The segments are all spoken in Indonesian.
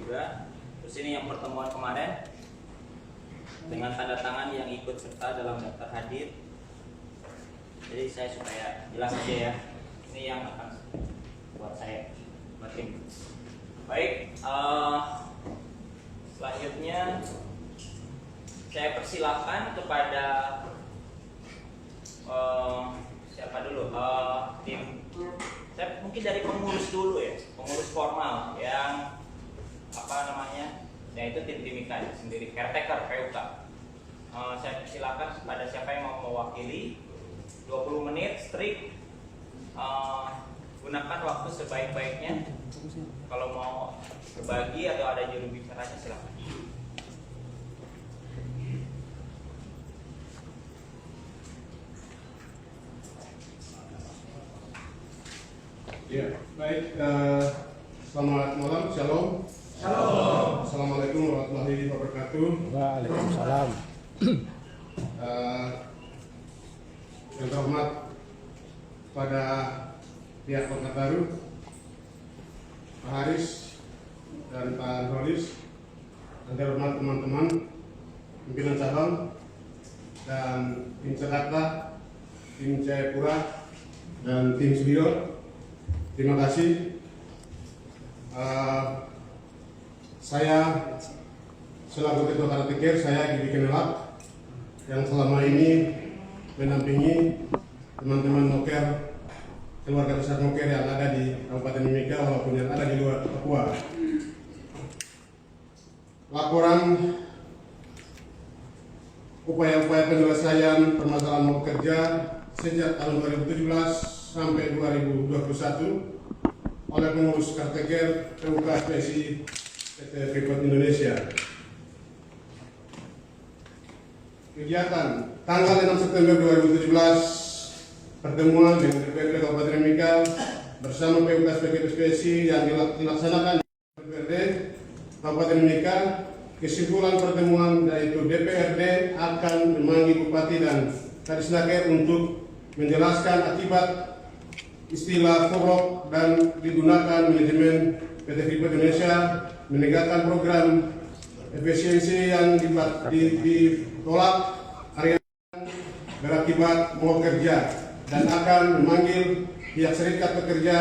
juga. Terus ini yang pertemuan kemarin dengan tanda tangan yang ikut serta dalam daftar hadir. Jadi saya supaya jelas aja ya, ini yang akan buat saya, buat tim. Baik, selanjutnya saya persilahkan kepada siapa dulu? Tim. Saya mungkin dari pengurus dulu ya, pengurus formal yang apa namanya? Yaitu tim Timika sendiri, caretaker PUK. Saya persilahkan kepada siapa yang mau mewakili. 20 menit strict, gunakan waktu sebaik-baiknya. Kalau mau berbagi atau ada juru bicaranya silakan. Ya, baik. Selamat malam, shalom. Shalom. Assalamualaikum warahmatullahi wabarakatuh. Waalaikumsalam. Yang terhormat pada pihak Kota Baru, Pak Haris dan Pak Rolis, yang terhormat teman-teman pimpinan cabang dan tim Jakarta, tim Jayapura, dan tim Sudio. Terima kasih. Saya selaku Ketua Caretaker, saya Gigi Kenelak yang selama ini mendampingi teman-teman Moker, keluarga besar Moker yang ada di Kabupaten Mimika walaupun yang ada di luar Papua. Laporan upaya-upaya penyelesaian permasalahan mogok kerja sejak tahun 2017 sampai 2021 oleh pengurus Caretaker PUK SPSI PT Freeport Indonesia. Kegiatan tanggal 6 September 2017, pertemuan dengan DPRD Kabupaten Mimika bersama PUK SPSI yang dilaksanakan di DPRD Kabupaten Mimika. Kesimpulan pertemuan yaitu DPRD akan memanggil Bupati dan Kadisnaker untuk menjelaskan akibat istilah forok dan digunakan manajemen PT Freeport Indonesia menegakkan program efisiensi yang ditolak harian berakibat mogok kerja dan akan memanggil pihak serikat pekerja,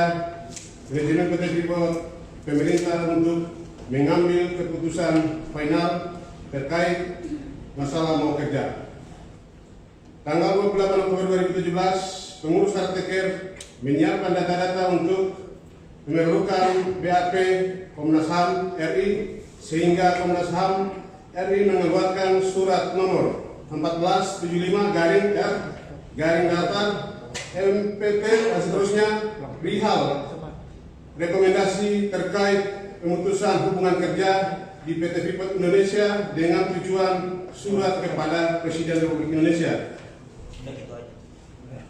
manajemen PT Freeport, pemerintah untuk mengambil keputusan final terkait masalah mogok kerja. Tanggal 28 Oktober 2017, pengurus Caretaker menyiapkan data-data untuk memerlukan BAP Komnas HAM RI sehingga Komnas HAM RI mengeluarkan surat nomor 1475 garing R garing datar MPT dan seterusnya perihal rekomendasi terkait pemutusan hubungan kerja di PT Freeport Indonesia dengan tujuan surat kepada Presiden Republik Indonesia.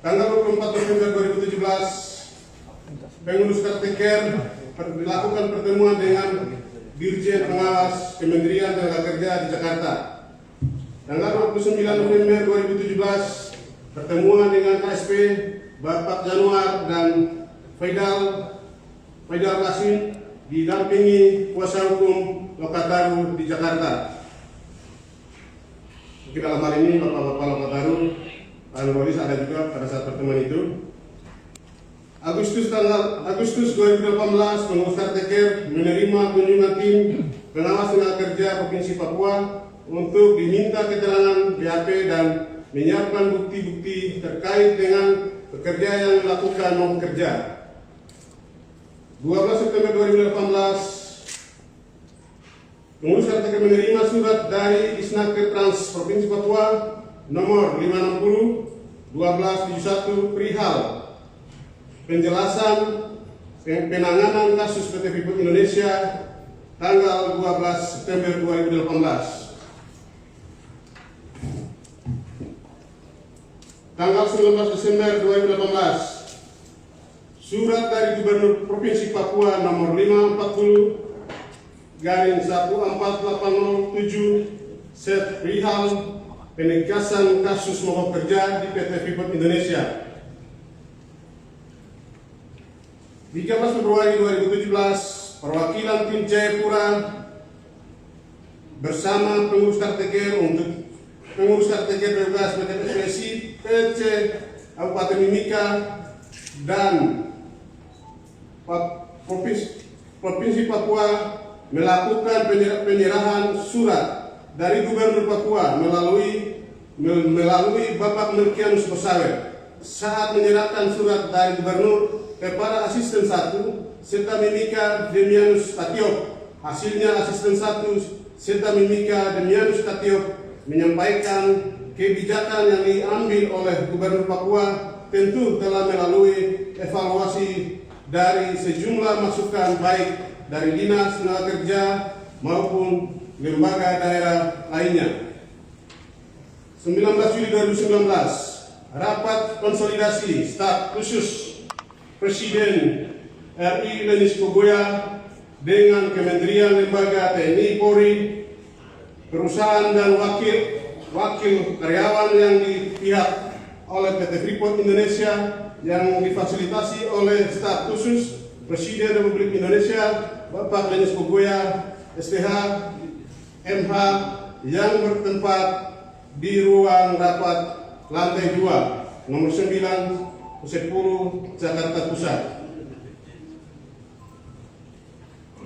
Tanggal 24 November 2017, pengurus Caretaker melakukan pertemuan dengan Dirjen Pengawas Kementerian Tenaga Kerja di Jakarta. Tanggal 29 November 2017, pertemuan dengan KSP Bapak Januar dan Faidal Qasim didampingi kuasa hukum Lokataru di Jakarta. Mungkin dalam hal ini Bapak-Bapak Lokataru, Pak Rolis ada juga pada saat pertemuan itu. Agustus 2018, pengurus Caretaker menerima kunjungan tim pengawas tenaga kerja Provinsi Papua untuk diminta keterangan BAP dan menyiapkan bukti-bukti terkait dengan pekerja yang melakukan mogok kerja. 12 September 2018, pengurus Caretaker menerima surat dari Disnaker Trans Provinsi Papua nomor 560/1271 perihal penjelasan penanganan kasus PT Freeport Indonesia tanggal 12 September 2018. Tanggal 19 Desember 2018, surat dari Gubernur Provinsi Papua nomor 540/1487 set perihal penegasan kasus mogok kerja di PT Freeport Indonesia. 13 Februari 2017, perwakilan tim Jayapura bersama pengurus Karteker untuk pengurus Karteker PUKS PSSI PC Kabupaten Mimika dan Provinsi Papua melakukan penyerahan surat dari Gubernur Papua melalui Bapak Melkianus Bosawer saat menyerahkan surat dari Gubernur kepada Asisten 1 serta Mimika Demianus Tatiop. Hasilnya Asisten 1 serta Mimika Demianus Tatiop menyampaikan kebijakan yang diambil oleh Gubernur Papua tentu telah melalui evaluasi dari sejumlah masukan baik dari Dinas Tenaga Kerja maupun lembaga daerah lainnya. 19 Juli 2019, rapat konsolidasi staf khusus Presiden RI Lenis Kogoya dengan Kementerian Lembaga TNI Polri, perusahaan dan wakil karyawan yang dipihak oleh PT Freeport Indonesia yang difasilitasi oleh staf khusus Presiden Republik Indonesia Bapak Lenis Kogoya STH MH yang bertempat di ruang rapat lantai 2 nomor 9 10 Jakarta Pusat.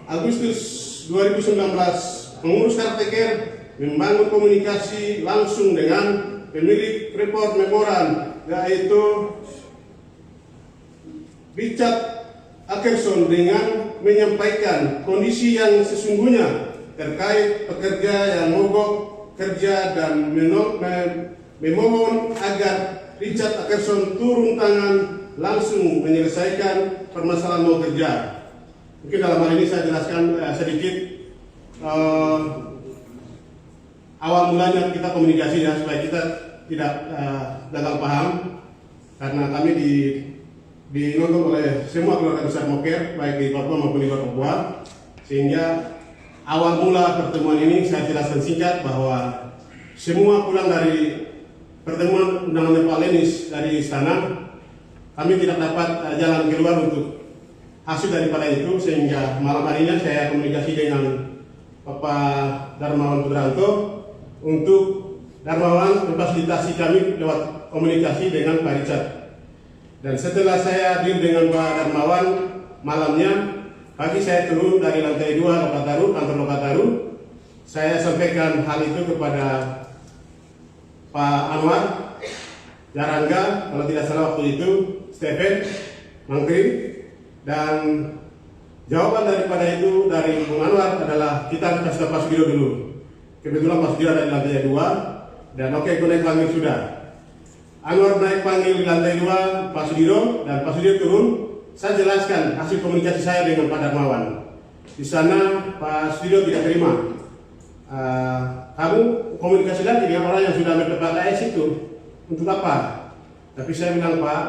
Agustus 2019, pengurus Karteker membangun komunikasi langsung dengan pemilik Freeport Memoran yaitu Richard Ackerson dengan menyampaikan kondisi yang sesungguhnya terkait pekerja yang mogok kerja dan memohon agar Richard Ackerson turun tangan langsung menyelesaikan permasalahan mogok kerja. Mungkin dalam hal ini saya jelaskan sedikit awal mulanya kita komunikasi ya supaya kita tidak gagal paham, karena kami dinonton oleh semua keluarga besar Moker baik di Papua maupun di luar Papua, sehingga awal mula pertemuan ini saya jelaskan singkat bahwa semua pulang dari pertemuan undangan Pak Lenis dari istana, kami tidak dapat jalan keluar untuk hasil daripada itu, sehingga malam harinya saya komunikasi dengan Bapak Darmawan Putranto untuk Darmawan memfasilitasi kami lewat komunikasi dengan Pak Richard. Dan setelah saya hadir dengan Pak Darmawan malamnya, pagi saya turun dari lantai 2 Lokataru, kantor Lokataru. Saya sampaikan hal itu kepada Pak Anwar, Jarangga, kalau tidak salah waktu itu, Stephen, Mangkrim, dan jawaban daripada itu dari Bung Anwar adalah kita kasih Pak Sudiro dulu. Kebetulan Pak Sudiro ada di lantai 2, dan oke, aku naik panggil sudah. Anwar naik panggil di lantai 2 Pak Sudiro, dan Pak Sudiro turun. Saya jelaskan hasil komunikasi saya dengan Pak Darmawan. Di sana Pak Sudiro tidak terima. Kamu komunikasi lagi dengan orang yang sudah mendapat AS itu untuk apa? Tapi saya bilang, Pak,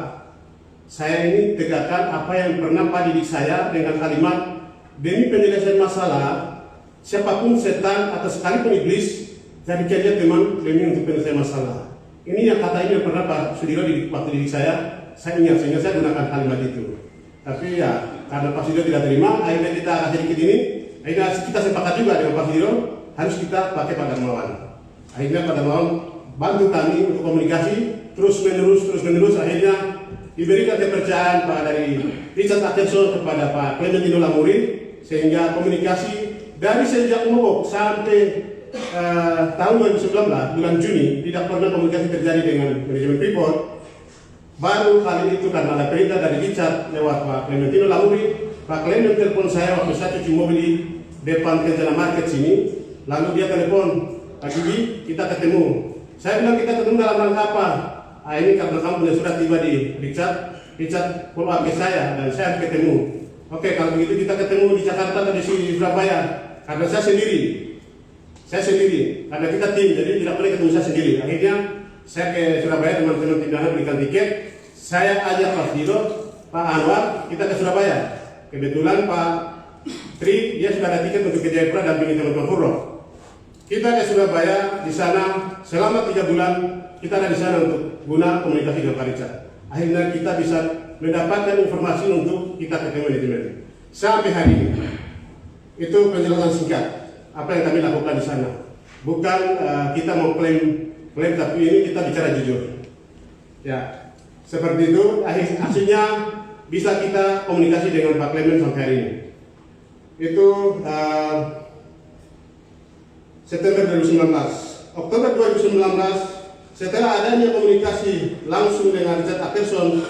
saya ini tegakkan apa yang pernah Pak didik saya dengan kalimat demi penyelesaian masalah, siapapun setan atau sekalipun iblis, jadikan dia teman demi untuk penyelesaian masalah. Ini yang kata ini yang pernah Pak Sudiro waktu didik saya ingat, sehingga saya gunakan kalimat itu. Tapi ya, karena Pak Sudiro tidak terima, akhirnya kita sedikit ini, akhirnya kita sepakat juga dengan Pak Sudiro, harus kita pakai Pak Darmawan. Akhirnya Pak Darmawan bantu kami untuk komunikasi, terus menerus, akhirnya diberikan kepercayaan Pak dari Richard Ackerson kepada Pak Clementino Lamuri, sehingga komunikasi dari sejak mogok sampai tahun 2019 bulan Juni tidak pernah komunikasi terjadi dengan manajemen Freeport. Baru kali itu karena ada perintah dari Richard lewat Pak Clementino Lamuri, Pak Clement telepon saya waktu saya cuci mobil di depan Kencana Market sini, lalu dia telepon, Pak Gigi, kita ketemu. Saya bilang kita ketemu dalam rangka apa? Ini karena kamu sudah tiba di Richard follow up ke saya dan saya ketemu. Oke, kalau begitu kita ketemu di Jakarta atau di Surabaya, karena saya sendiri, karena kita tim, jadi tidak boleh ketemu saya sendiri. Akhirnya saya ke Surabaya, teman-teman timbangan berikan tiket, saya ajak Pak Sudiro, Pak Anwar, kita ke Surabaya. Kebetulan Pak Tri, dia sudah ada tiket untuk ke Jayapura dan ingin teman-teman Furro. Kita ke Surabaya, di sana selama 3 bulan kita ada di sana untuk guna komunikasi dengan Pak Richard. Akhirnya kita bisa mendapatkan informasi untuk kita ketemu manajemen. Sampai hari ini, itu penjelasan singkat. apa yang kami lakukan di sana. Bukan kita mau klaim, tapi ini kita bicara jujur. Ya, seperti itu. Hasilnya bisa kita komunikasi dengan Pak Clement sampai hari ini. Itu September 2019. Oktober 2019, setelah adanya komunikasi langsung dengan Richard Akerson,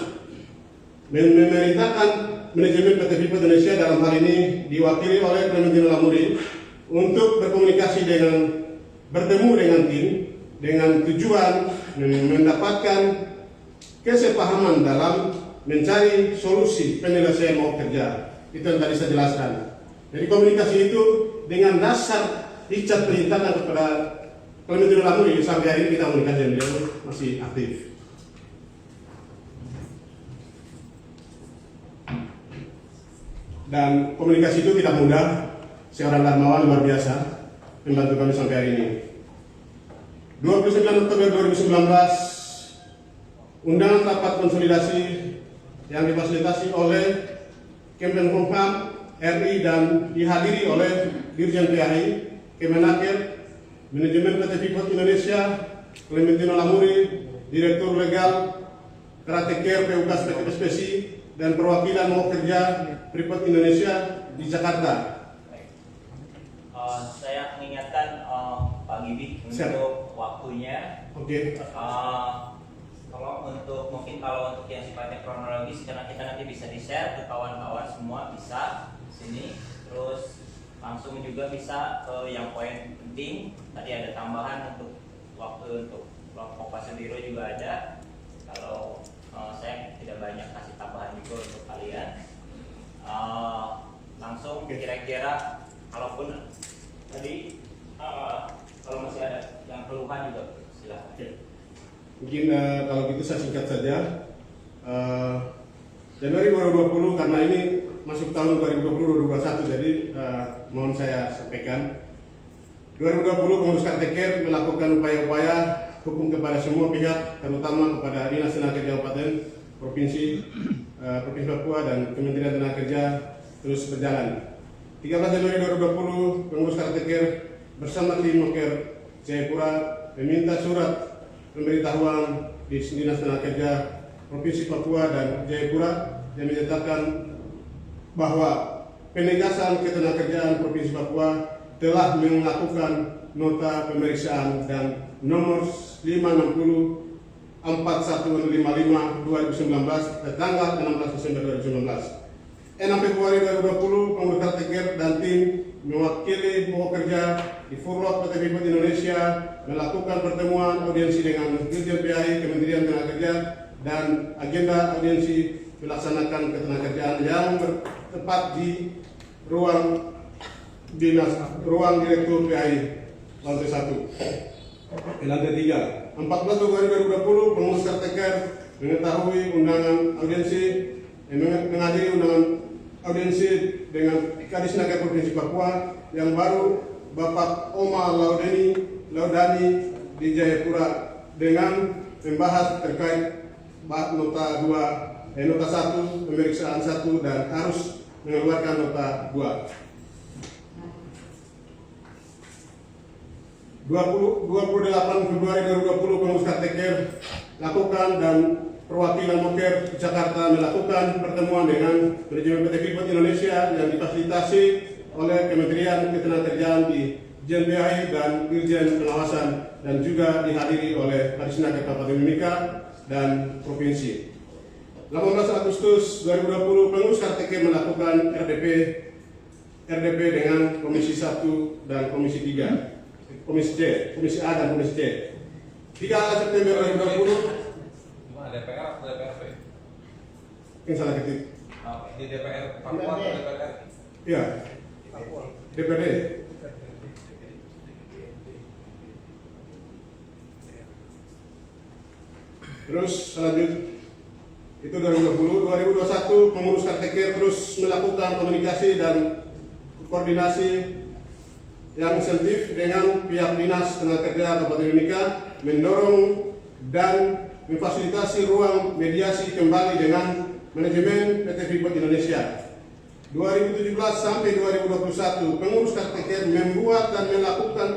memerintahkan manajemen PT Freeport Indonesia dalam hal ini diwakili oleh Clementino Lamuri untuk berkomunikasi bertemu dengan tim dengan tujuan mendapatkan kesepahaman dalam mencari solusi penyelesaian mogok kerja. Itu yang tadi saya jelaskan. Jadi komunikasi itu dengan dasar Richard perintahkan kepada Clementino Lamuri, sampai hari ini kita komunikasi dengan beliau masih aktif. Dan komunikasi itu tidak mudah. Seorang Darmawan luar biasa membantu kami sampai hari ini. 29 Oktober 2019, undangan rapat konsolidasi yang difasilitasi oleh Kemenkumham RI dan dihadiri oleh Dirjen PAI, Kemenaker, Manajemen PT Freeport Indonesia, Clementino Lamuri, Direktur Legal, Karateker PUKAS PT Spesi, dan perwakilan mogok kerja Freeport Indonesia di Jakarta. Saya mengingatkan Pak Gibi untuk waktunya. Oke. Kalau untuk yang sifatnya kronologis, karena kita nanti bisa di-share ke kawan-kawan semua, bisa sini. Terus langsung juga bisa ke yang poin penting. Tadi ada tambahan untuk waktu untuk kelompok Pasudiro juga ada. Kalau saya tidak banyak kasih tambahan juga untuk kalian. Langsung kira-kira kalaupun tadi kalau masih ada yang keluhan juga silahkan. Oke. Mungkin kalau gitu saya singkat saja. Januari 2020, karena ini masuk tahun 2020-2021, jadi mohon saya sampaikan. 2020 pengurus Karateker melakukan upaya-upaya hukum kepada semua pihak, terutama kepada Dinas Tenaga Kerja Kabupaten, Provinsi Papua dan Kementerian Tenaga Kerja terus berjalan. 13 Januari 2020, pengurus Karateker bersama tim Moker Jayapura meminta surat pemberitahuan di Dinas Tenaga Kerja Provinsi Papua dan Jayapura yang menyatakan bahwa penegasan ketenagakerjaan Provinsi Papua telah melakukan nota pemeriksaan dan nomor 560 4155 2019 tanggal 16 Desember 2019. 6 Februari 2020, pengurus Karateker dan tim mewakili mogok kerja di Furlok PT Freeport Indonesia melakukan pertemuan audiensi dengan Dirjen PAI Kementerian Tenaga Kerja dan agenda audiensi melaksanakan ketenagakerjaan yang bertempat di ruang Direktur PAI lantai 1. Lantai 3. 14 Februari 2020, pengurus Karateker mengetahui undangan audiensi menghadiri undangan audiensi dengan Kadisnaker Provinsi Papua yang baru Bapak Oma Laudani di Jayapura dengan membahas terkait nota 1 pemeriksaan 1 dan harus mengeluarkan nota 2. 28 Februari 2020, pengurus Karateker lakukan dan perwakilan Moker Jakarta melakukan pertemuan dengan manajemen PT Freeport Indonesia yang difasilitasi oleh Kementerian Ketenagakerjaan di Dirjen PAI dan Dirjen Pengawasan dan juga dihadiri oleh Kadisnaker Kabupaten Mimika dan Provinsi. 18 Agustus 2020, pengurus Karateker melakukan RDP dengan Komisi 1 dan Komisi 3, Komisi A dan Komisi C. 3 September 2020. DPR atau DPRP? Yang salah ketik. Di DPR Papua atau DPR? Iya. DPRD. Terus selanjut itu 2020, 2021 pengurus Karateker terus melakukan komunikasi dan koordinasi yang intensif dengan pihak Dinas Tenaga Kerja Kabupaten Mimika mendorong dan memfasilitasi ruang mediasi kembali dengan manajemen PT Freeport Indonesia. 2017 sampai 2021 pengurus Karteker membuat dan melakukan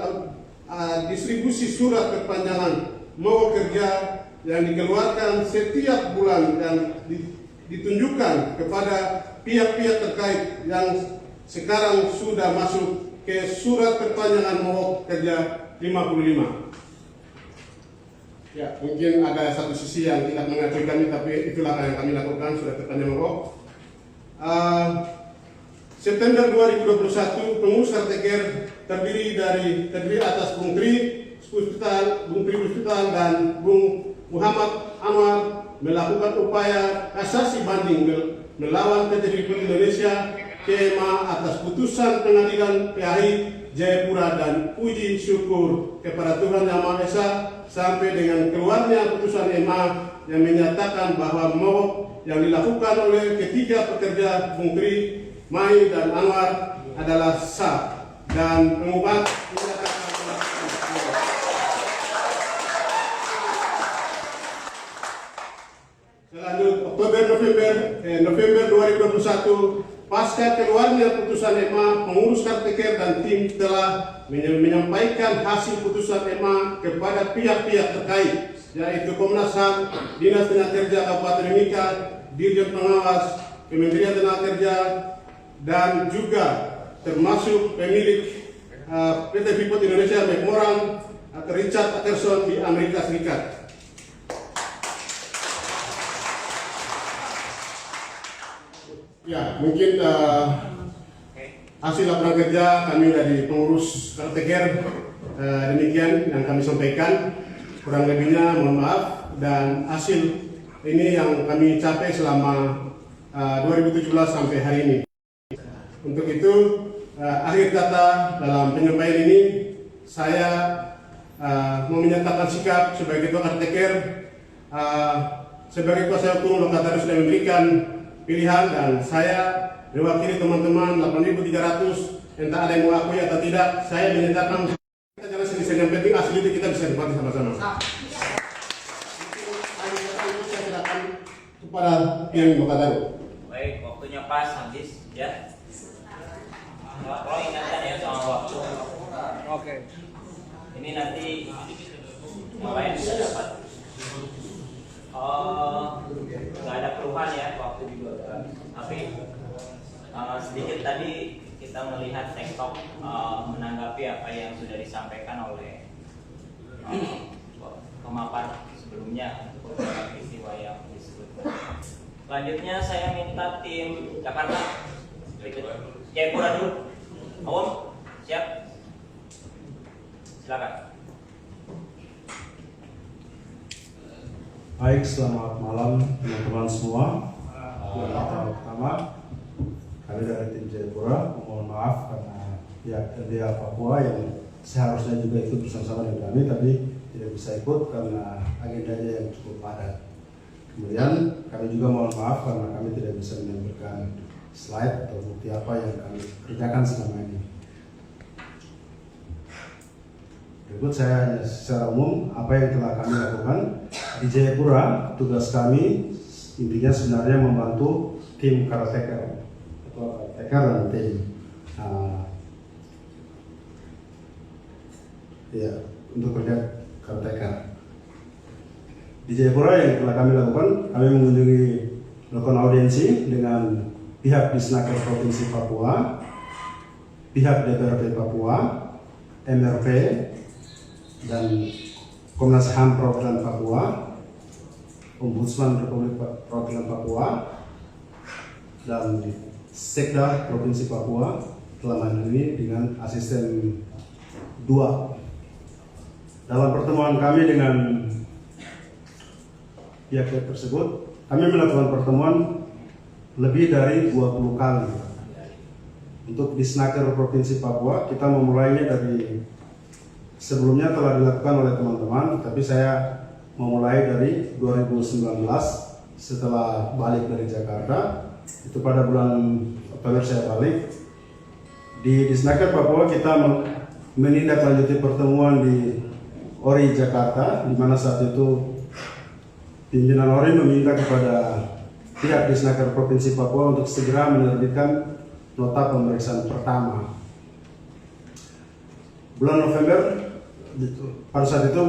distribusi surat perpanjangan mogok kerja yang dikeluarkan setiap bulan dan ditunjukkan kepada pihak-pihak terkait yang sekarang sudah masuk ke surat perpanjangan mogok kerja 55. Ya, mungkin ada satu sisi yang tidak mengakui kami, tapi itulah yang kami lakukan, surat perpanjangan mogok. September 2021 pengurus Karteker terdiri atas Bung Tri Puspital dan Bung Muhammad Anwar melakukan upaya kasasi banding melawan PT Freeport Indonesia KMA atas putusan pengadilan PAI Jayapura dan puji syukur kepada Tuhan Yang Maha Esa sampai dengan keluarnya putusan MA yang menyatakan bahwa mogok yang dilakukan oleh ketiga pekerja Bung Tri, Mai dan Anwar adalah sah dan pengubah November 2021 pasca keluarnya putusan EMA, pengurus Karteker dan tim telah menyampaikan hasil putusan EMA kepada pihak-pihak terkait, yaitu Komnas HAM, Dinas Tenaga Kerja Kabupaten Mimika, Dirjen Pengawas, Kementerian Tenaga Kerja, dan juga termasuk pemilik PT Freeport Indonesia McMoran, Richard Atterson di Amerika Serikat. Ya, mungkin hasil laporan kerja kami dari pengurus Karteker demikian yang kami sampaikan. Kurang lebihnya mohon maaf, dan hasil ini yang kami capai selama 2017 sampai hari ini. Untuk itu, akhir kata dalam penyampaian ini saya mau menyatakan sikap sebagai ketua Karteker, sebagai kuasa hukum Lokataru sudah memberikan pilihan, dan saya mewakili teman-teman 8.300, entah ada yang mengakui atau tidak, saya menyatakan kita jangan sendiri, yang penting asli itu kita bisa nikmati sama-sama. Saya silakan kepada yang Lokataru. Baik, waktunya pas habis ya. Kalau ingatkan ya soal waktu. Oke. Ini nanti yang lain bisa dapat. Nggak ada keluhan ya, waktu juga udah habis. Tapi sedikit tadi kita melihat TikTok menanggapi apa yang sudah disampaikan oleh pemaparan sebelumnya untuk peristiwa yang disebutkan. Selanjutnya saya minta tim Jakarta Jayapura dulu. Awam, siap? Silakan. Baik, selamat malam teman-teman semua. Yang pertama, kami dari tim Jayapura mohon maaf karena pihak LDA Papua yang seharusnya juga ikut bersama-sama dengan kami, tapi tidak bisa ikut karena agendanya yang cukup padat. Kemudian kami juga mohon maaf karena kami tidak bisa menampilkan slide atau bukti apa yang kami kerjakan selama ini. Berikut saya secara umum apa yang telah kami lakukan di Jayapura. Tugas kami intinya sebenarnya membantu tim Karteker atau Karteker dan tim untuk kerja Karteker. Di Jayapura yang telah kami lakukan, kami mengunjungi melakukan audiensi dengan pihak Disnaker Provinsi Papua, pihak DPRP Papua, MRP, dan Komnas HAM Perwakilan Papua, Ombudsman Republik Perwakilan Papua, dan Sekda Provinsi Papua telah ini dengan asisten 2. Dalam pertemuan kami dengan pihak tersebut, kami melakukan pertemuan lebih dari 20 kali. Untuk Disnaker Provinsi Papua, kita memulainya dari sebelumnya telah dilakukan oleh teman-teman, tapi saya memulai dari 2019 setelah balik dari Jakarta. Itu pada bulan Oktober saya balik. Di Disnaker Papua kita menindaklanjuti pertemuan di ORI Jakarta, di mana saat itu pimpinan ORI meminta kepada pihak Disnaker Provinsi Papua untuk segera menerbitkan nota pemeriksaan pertama. Bulan November, pada saat itu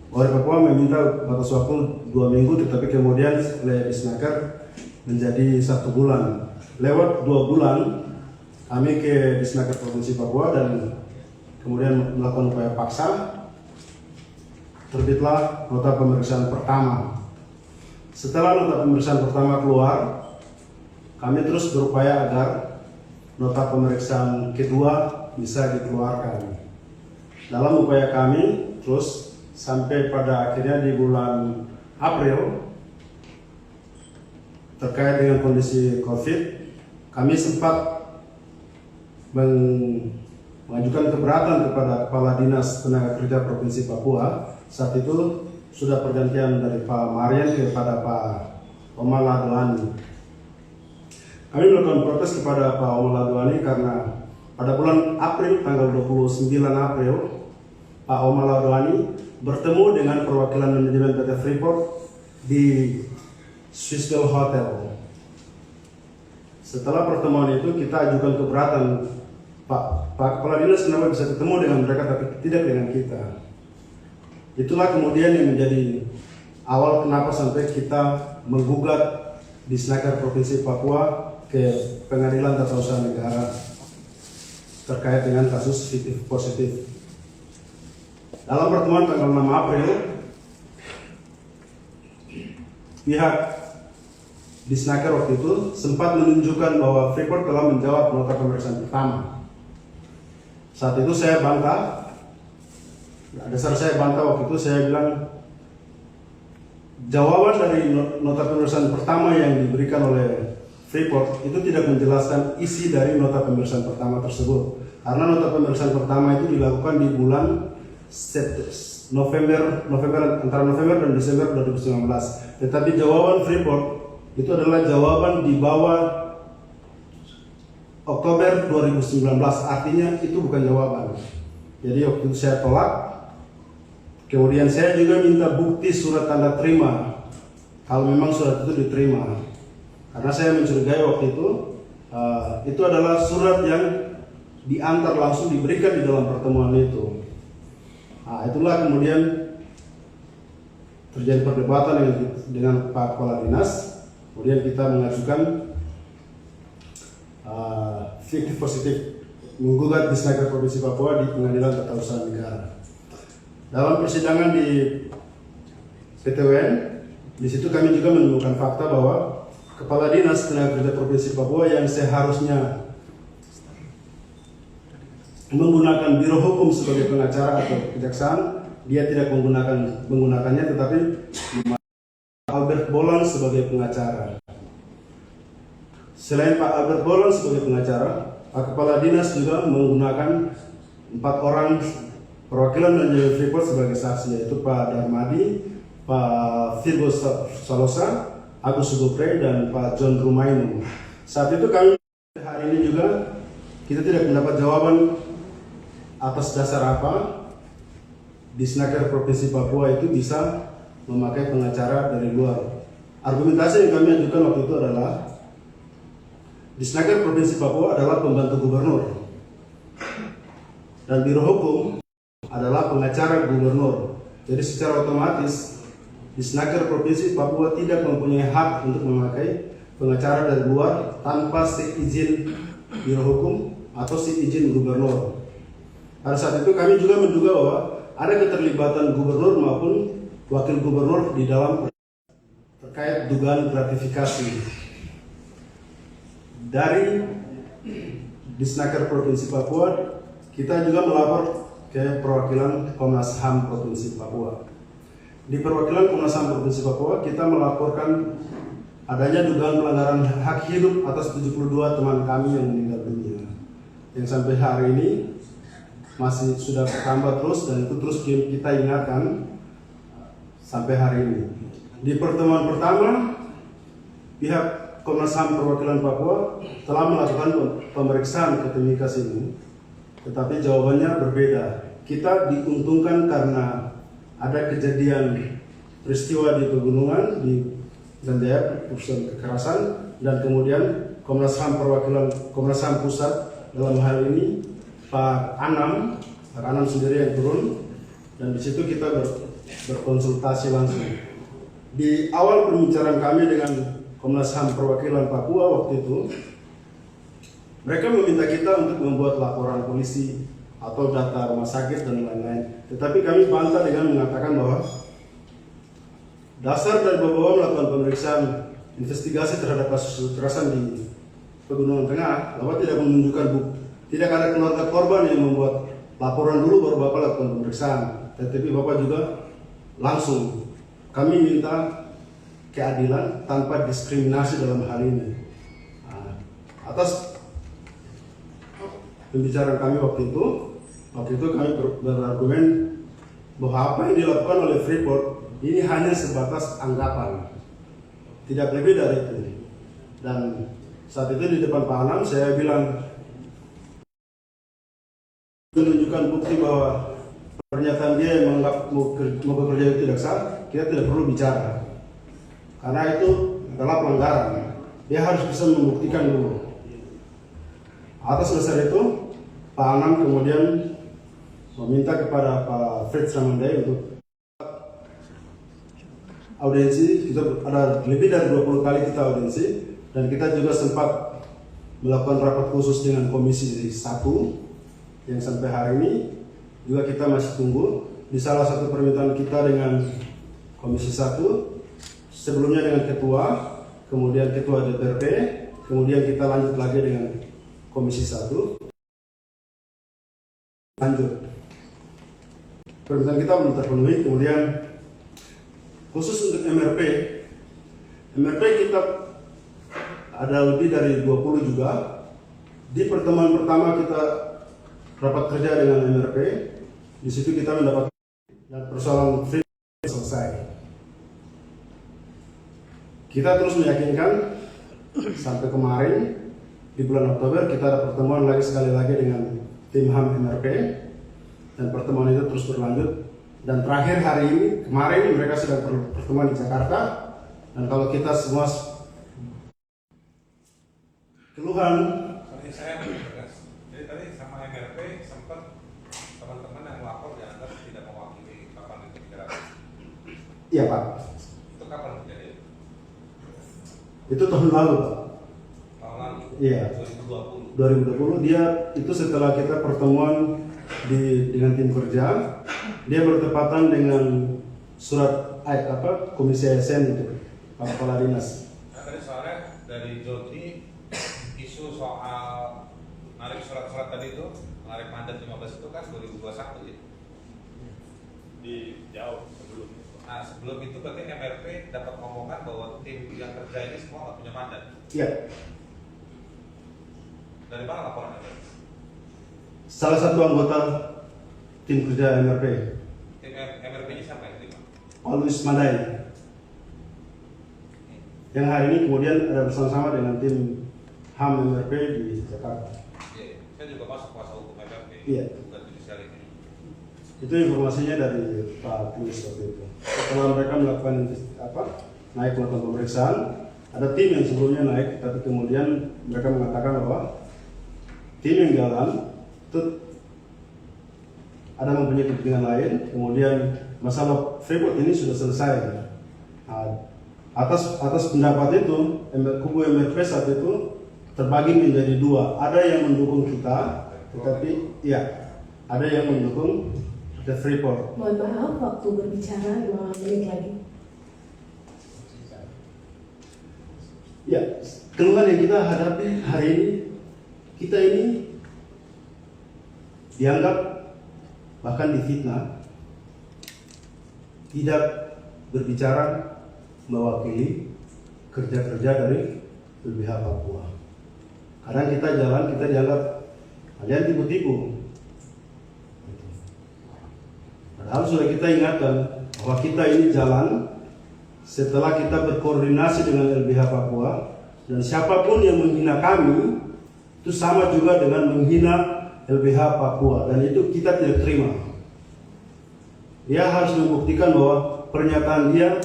Polri Papua meminta batas waktu 2 minggu, tetapi kemudian oleh Disnaker menjadi 1 bulan. Lewat 2 bulan, kami ke Disnaker Provinsi Papua dan kemudian melakukan upaya paksa. Terbitlah nota pemeriksaan pertama. Setelah nota pemeriksaan pertama keluar, kami terus berupaya agar nota pemeriksaan kedua bisa dikeluarkan. Dalam upaya kami terus sampai pada akhirnya di bulan April, terkait dengan kondisi COVID, kami sempat mengajukan keberatan kepada Kepala Dinas Tenaga Kerja Provinsi Papua. Saat itu sudah pergantian dari Pak Marian kepada Pak Omar Ladoani. Kami melakukan protes kepada Pak Omar Ladoani karena pada bulan April, tanggal 29 April, Pak Omar Ladoani bertemu dengan perwakilan manajemen PT Freeport di Swissdale Hotel. Setelah pertemuan itu kita ajukan keberatan, Pak Kepala Dinas kenapa bisa ketemu dengan mereka tapi tidak dengan kita. Itulah kemudian yang menjadi awal kenapa sampai kita menggugat Disnaker Provinsi Papua ke Pengadilan Tata Usaha Negara terkait dengan kasus fiktif positif. Dalam pertemuan tanggal 6 April, pihak Disnaker waktu itu sempat menunjukkan bahwa Freeport telah menjawab nota pemeriksaan pertama. Saat itu saya bantah, dasar saya bantah waktu itu, saya bilang jawaban dari nota pemeriksaan pertama yang diberikan oleh Freeport itu tidak menjelaskan isi dari nota pemeriksaan pertama tersebut. Karena nota pemeriksaan pertama itu dilakukan di bulan antara November dan Desember 2019. Tetapi jawaban Freeport itu adalah jawaban di bawah Oktober 2019. Artinya itu bukan jawaban. Jadi waktu itu saya tolak. Kemudian saya juga minta bukti surat tanda terima kalau memang surat itu diterima. Karena saya mencurigai waktu itu adalah surat yang diantar langsung diberikan di dalam pertemuan itu. Nah, itulah kemudian terjadi perdebatan dengan Pak Kepala Dinas. Kemudian kita mengajukan fiktif positif menggugat Disnaker Provinsi Papua di Pengadilan Tata Usaha Negara. Dalam persidangan di PTWN, di situ kami juga menemukan fakta bahwa Kepala Dinas Tenaga Kerja Provinsi Papua yang seharusnya menggunakan biro hukum sebagai pengacara atau kejaksaan, dia tidak menggunakannya, tetapi Albert Bolan sebagai pengacara. Selain Pak Albert Bolan sebagai pengacara, Pak Kepala Dinas juga menggunakan 4 orang perwakilan manajemen Freeport sebagai saksi, yaitu Pak Darmadi, Pak Virgo Salosa, Agus Sugopre, dan Pak John Rumainu. Saat itu kami hari ini juga kita tidak mendapat jawaban atas dasar apa Disnaker Provinsi Papua itu bisa memakai pengacara dari luar. Argumentasi yang kami ajukan waktu itu adalah Disnaker Provinsi Papua adalah pembantu gubernur dan biro hukum adalah pengacara gubernur. Jadi secara otomatis Disnaker Provinsi Papua tidak mempunyai hak untuk memakai pengacara dari luar tanpa seizin biro hukum atau seizin gubernur. Pada saat itu kami juga menduga bahwa ada keterlibatan gubernur maupun wakil gubernur di dalam terkait dugaan gratifikasi. Dari Disnaker Provinsi Papua, kita juga melapor ke perwakilan Komnas HAM Provinsi Papua. Di perwakilan Komnas HAM Provinsi Papua, kita melaporkan adanya dugaan pelanggaran hak hidup atas 72 teman kami yang meninggal dunia, yang sampai hari ini masih sudah bertambah terus, dan itu terus kita ingatkan sampai hari ini. Di pertemuan pertama, pihak Komnas HAM perwakilan Papua telah melakukan pemeriksaan ke Timikas ini, tetapi jawabannya berbeda. Kita diuntungkan karena ada kejadian peristiwa di pegunungan di Gandeap, urusan kekerasan, dan kemudian Komnas HAM perwakilan Komnas HAM pusat dalam hal ini Pak Anam sendiri yang turun, dan di situ kita berkonsultasi langsung. Di awal pembicaraan kami dengan Komnas HAM perwakilan Papua waktu itu, mereka meminta kita untuk membuat laporan polisi atau data rumah sakit dan lain-lain. Tetapi kami bantah dengan mengatakan bahwa dasar dari bahwa melakukan pemeriksaan investigasi terhadap kasus kekerasan di Pegunungan Tengah, Bapak tidak menunjukkan bukti, tidak ada keluarga korban yang membuat laporan dulu baru Bapak lakukan pemeriksaan. Tetapi Bapak juga langsung, kami minta keadilan tanpa diskriminasi dalam hal ini. Nah, atas pembicaraan kami waktu itu kami berargumen bahwa apa yang dilakukan oleh Freeport ini hanya sebatas anggapan, tidak lebih dari itu. Dan saat itu di depan Pak Anam saya bilang, menunjukkan bukti bahwa pernyataan dia yang menganggap mau bekerja itu tidak sah, kita tidak perlu bicara, karena itu adalah pelanggaran. Dia harus bisa membuktikan dulu. Atas dasar itu, Pak Anam kemudian meminta kepada Pak Fritz Ramandai untuk audiensi. Kita ada lebih dari 20 kali kita audiensi, dan kita juga sempat melakukan rapat khusus dengan Komisi 1 yang sampai hari ini juga kita masih tunggu. Di salah satu permintaan kita dengan Komisi 1, sebelumnya dengan Ketua, kemudian Ketua DPRP, kemudian kita lanjut lagi dengan Komisi 1. Lanjut. Permintaan kita belum terpenuhi. Kemudian khusus untuk MRP kita ada lebih dari 20 juga. Di pertemuan pertama kita rapat kerja dengan MRP, di situ kita mendapat dan persoalan free selesai. Kita terus meyakinkan sampai kemarin di bulan Oktober kita ada pertemuan lagi sekali lagi dengan tim HAM MRP, dan pertemuan itu terus berlanjut. Dan terakhir hari ini, kemarin mereka sedang pertemuan di Jakarta, dan kalau kita semua keluhan. Tadi saya bertegas. Jadi tadi sama MRP sempat teman-teman yang melapor dianggap tidak mewakili kapan itu dikira. Iya Pak. Itu kapan terjadi? Itu tahun lalu Pak. Tahun lalu. Iya. 2020 dia itu setelah kita pertemuan dengan tim kerja, dia bertepatan dengan surat Komisi ASN itu Pak Kepala Dinas. Nah, tadi soalnya dari Jody isu soal narik surat-surat tadi itu, narik mandat 15 itu kan 2021 ya. Di jauh sebelum itu. Nah sebelum itu berarti MRP dapat ngomongan bahwa tim yang kerja ini semua nggak punya mandat. Iya. Dari mana laporan itu? Salah satu anggota tim kerja MRP, Tim MRP ini siapa yang terima? Paulus Madai, yang hari ini kemudian ada bersama-sama dengan tim HAM MRP di Jakarta. Iya, saya juga masuk kuasa hukum MRP. Iya. Bukan judicial ini. Itu informasinya dari Pak Tulis waktu itu. Setelah mereka melakukan naik melakukan pemeriksaan, ada tim yang sebelumnya naik, tapi kemudian mereka mengatakan bahwa tim yang jalan itu ada mempunyai kepentingan lain. Kemudian masalah Freeport ini sudah selesai. Nah, atas pendapat itu, kubu MRP saat itu terbagi menjadi dua. Ada yang mendukung kita, tetapi ya ada yang mendukung The Freeport. Mohon maaf, waktu berbicara 5 menit lagi. Ya, keluhan yang kita hadapi hari ini, kita ini dianggap bahkan difitnah, tidak berbicara mewakili kerja-kerja dari LBH Papua. Kadang kita jalan, kita dianggap kalian tipu-tipu. Padahal sudah kita ingatkan bahwa kita ini jalan setelah kita berkoordinasi dengan LBH Papua, dan siapapun yang menghina kami itu sama juga dengan menghina LBH Papua, dan itu kita tidak terima. Dia harus membuktikan bahwa pernyataan dia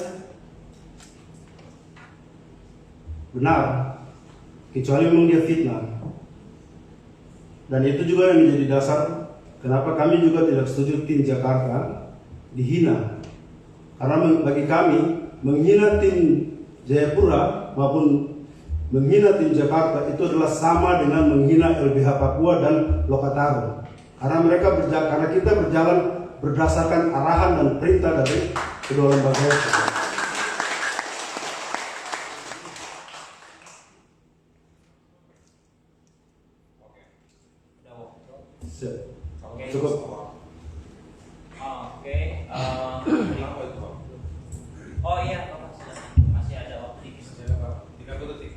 benar. kecuali memang dia fitnah. Dan itu juga yang menjadi dasar kenapa kami juga tidak setuju tim Jakarta dihina. Karena bagi kami menghina tim Jayapura maupun menghina tim Jakarta itu adalah sama dengan menghina LBH Papua dan Lokataru. Karena kita berjalan berdasarkan arahan dan perintah dari kedua lembaga itu. Oke. Cukup. Oke. Oh iya, Bapak, silakan. Masih ada waktu. 30 detik.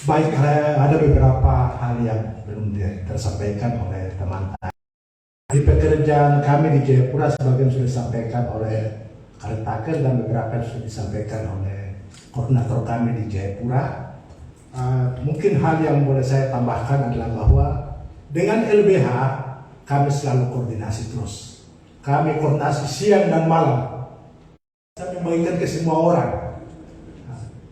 Baik, ada beberapa hal yang belum tersampaikan oleh teman-teman. Di pekerjaan kami di Jayapura sebagian sudah disampaikan oleh Karetaker dan beberapa sudah disampaikan oleh koordinator kami di Jayapura. Mungkin hal yang boleh saya tambahkan adalah bahwa dengan LBH kami selalu koordinasi terus. Kami koordinasi siang dan malam. Kami membagikan ke semua orang.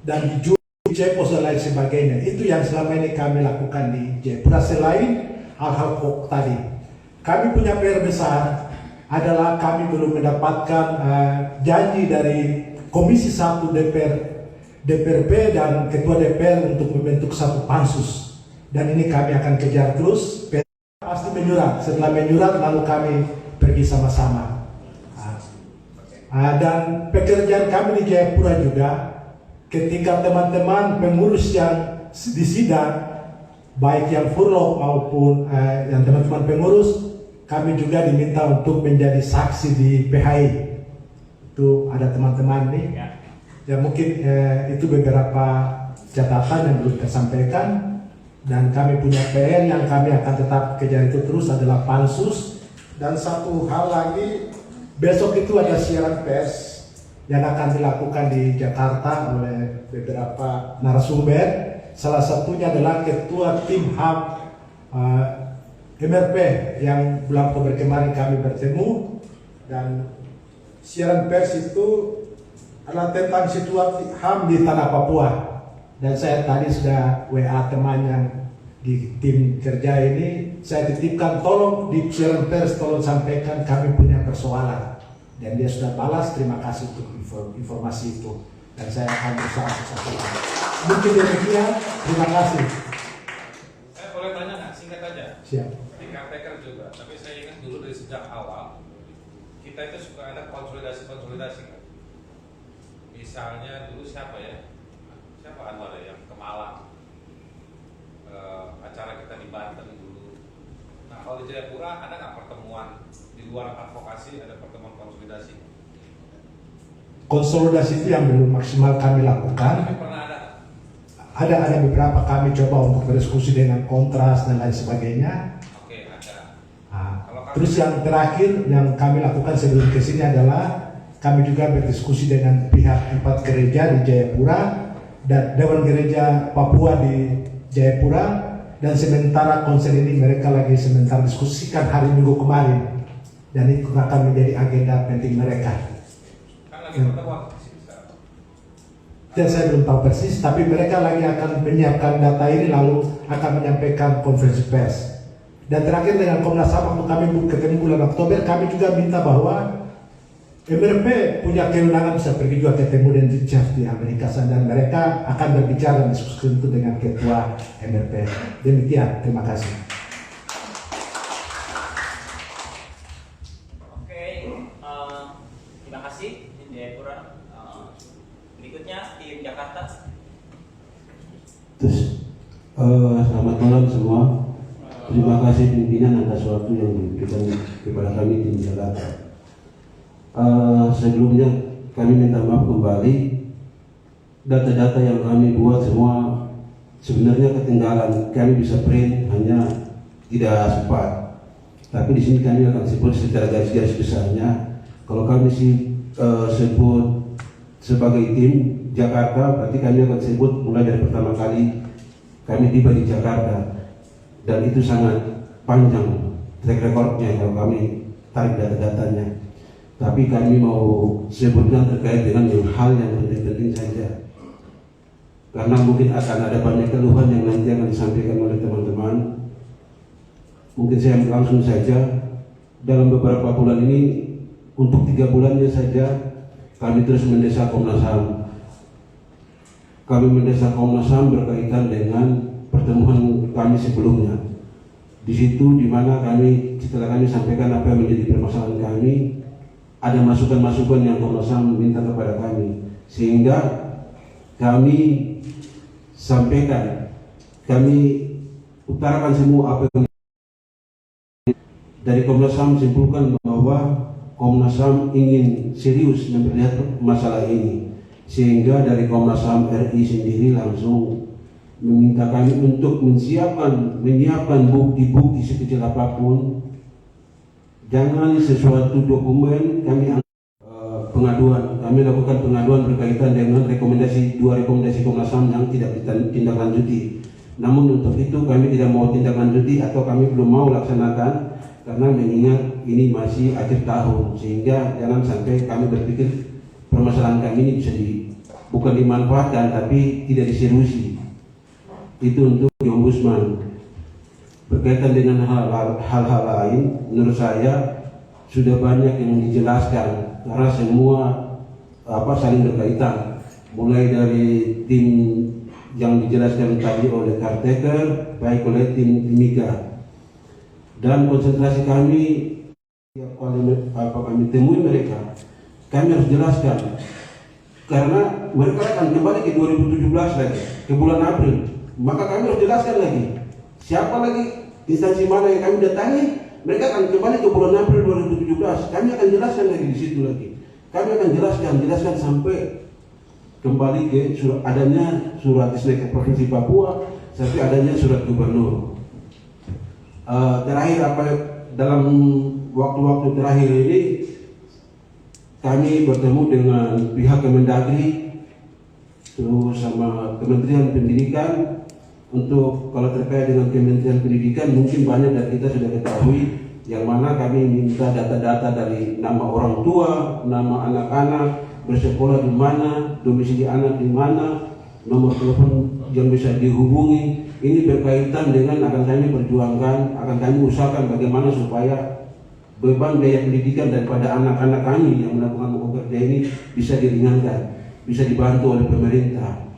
Dan di Cepos dan lain sebagainya. Itu yang selama ini kami lakukan di Jayapura. Selain hal-hal pokok tadi, kami punya PR besar adalah kami belum mendapatkan janji dari Komisi 1 DPRP dan Ketua DPR untuk membentuk satu pansus. Dan ini kami akan kejar terus. Pasti menyurat. Setelah menyurat lalu kami pergi sama-sama. Dan pekerjaan kami di Jayapura juga, ketika teman-teman pengurus yang di sidang, baik yang furlough maupun yang teman-teman pengurus, kami juga diminta untuk menjadi saksi di PHI. Itu ada teman-teman nih. Ya mungkin itu beberapa catatan yang belum tersampaikan. Dan kami punya PR yang kami akan tetap kejar itu terus adalah pansus. Dan satu hal lagi, besok itu ada siaran pers yang akan dilakukan di Jakarta oleh beberapa narasumber. Salah satunya adalah Ketua Tim HAM MRP yang bulan Oktober kemarin kami bertemu. Dan siaran pers itu adalah tentang situasi HAM di tanah Papua. Dan saya tadi sudah WA teman yang di tim kerja ini, saya titipkan tolong di siaran pers tolong sampaikan kami punya persoalan. Dan dia sudah balas, terima kasih untuk informasi itu. Dan saya akan berusaha sesuatu. Mungkin demikian, terima kasih. Saya boleh tanya nggak? Singkat aja. Siap. Di Karetaker juga, tapi saya ingat dulu dari sejak awal kita itu suka ada konsolidasi kan. Misalnya dulu siapa ya? Siapa Anwar ya? Yang ke Malang. Acara kita di Banten dulu. Nah kalau di Jayapura ada nggak pertemuan di luar advokasi, ada pertemuan konsolidasi? Konsolidasi itu yang belum maksimal kami lakukan. Tapi pernah ada? Ada beberapa kami coba untuk berdiskusi dengan kontras dan lain sebagainya. Oke, ada. Terus yang terakhir yang kami lakukan sebelum kesini adalah kami juga berdiskusi dengan pihak 4 gereja di Jayapura dan Dewan Gereja Papua di Jayapura. Dan sementara konser ini mereka lagi sementara diskusikan hari Minggu kemarin. Dan itu akan menjadi agenda penting mereka. Kan lagi pertemuan di sini sekarang. Dan saya belum tahu persis, tapi mereka lagi akan menyiapkan data ini lalu akan menyampaikan konferensi pers. Dan terakhir dengan Komnas HAM waktu kami ketemu bulan Oktober, kami juga minta bahwa MRP punya kewenangan bisa pergi juga ketemu dengan Richard di Amerika sana, dan mereka akan berbicara dan diskusi itu dengan Ketua MRP. Demikian, terima kasih. Oke, terima kasih tim Jayapura. Berikutnya tim Jakarta. Terus, selamat malam semua. Terima kasih pimpinan atas waktu yang diberikan kepada kami tim Jakarta. Sebelumnya kami minta maaf kembali, data-data yang kami buat semua sebenarnya ketinggalan. Kami bisa print, hanya tidak sempat. Tapi di sini kami akan sebut secara garis-garis besarnya. Kalau kami sebut sebagai tim Jakarta, berarti kami akan sebut mulai dari pertama kali kami tiba di Jakarta, dan itu sangat panjang track recordnya kalau kami tarik data-datanya. Tapi kami mau sebutkan terkait dengan hal yang penting-penting saja. karena mungkin akan ada banyak keluhan yang nanti akan disampaikan oleh teman-teman. Mungkin saya langsung saja, dalam beberapa bulan ini, untuk 3 bulannya saja, kami terus mendesak Komnas HAM. Kami mendesak Komnas HAM berkaitan dengan pertemuan kami sebelumnya. Di situ di mana kami, setelah kami sampaikan apa yang menjadi permasalahan kami, ada masukan-masukan yang Komnas HAM minta kepada kami, sehingga kami sampaikan, kami utarakan semua apa yang dari Komnas HAM, simpulkan bahwa Komnas HAM ingin serius melihat masalah ini, sehingga dari Komnas HAM RI sendiri langsung meminta kami untuk menyiapkan bukti-bukti sekecil apapun. Jangan sesuatu dokumen kami pengaduan. Kami lakukan pengaduan berkaitan dengan dua rekomendasi Komnas HAM yang tidak ditindaklanjuti. Namun untuk itu kami tidak mau tindak lanjuti atau kami belum mau laksanakan karena mengingat ini masih akhir tahun, sehingga jangan sampai kami berpikir permasalahan kami ini bisa bukan dimanfaatkan tapi tidak diseriusi. Itu untuk Ombudsman. Berkaitan dengan hal-hal lain, menurut saya sudah banyak yang dijelaskan karena semua saling berkaitan, mulai dari tim yang dijelaskan tadi oleh caretaker, baik oleh tim Timika, dan konsentrasi kami setiap kali kami temui mereka, kami harus jelaskan karena mereka akan kembali ke 2017 lagi, ke bulan April, maka kami harus jelaskan lagi siapa lagi instansi mana yang kami datangi. Mereka akan kembali ke bulan April 2017. Kami akan jelaskan lagi di situ lagi. Kami akan jelaskan sampai kembali ke adanya surat SNK Provinsi Papua, sampai adanya surat gubernur. Terakhir dalam waktu-waktu terakhir ini kami bertemu dengan pihak Kemendagri terus sama Kementerian Pendidikan. Untuk kalau terkait dengan Kementerian Pendidikan, mungkin banyak dari kita sudah ketahui, yang mana kami minta data-data dari nama orang tua, nama anak-anak, bersekolah di mana, domisili anak di mana, nomor telepon yang bisa dihubungi. Ini berkaitan dengan akan kami perjuangkan, akan kami usahakan bagaimana supaya beban biaya pendidikan daripada anak-anak kami yang melakukan mogok kerja ini bisa diringankan, bisa dibantu oleh pemerintah.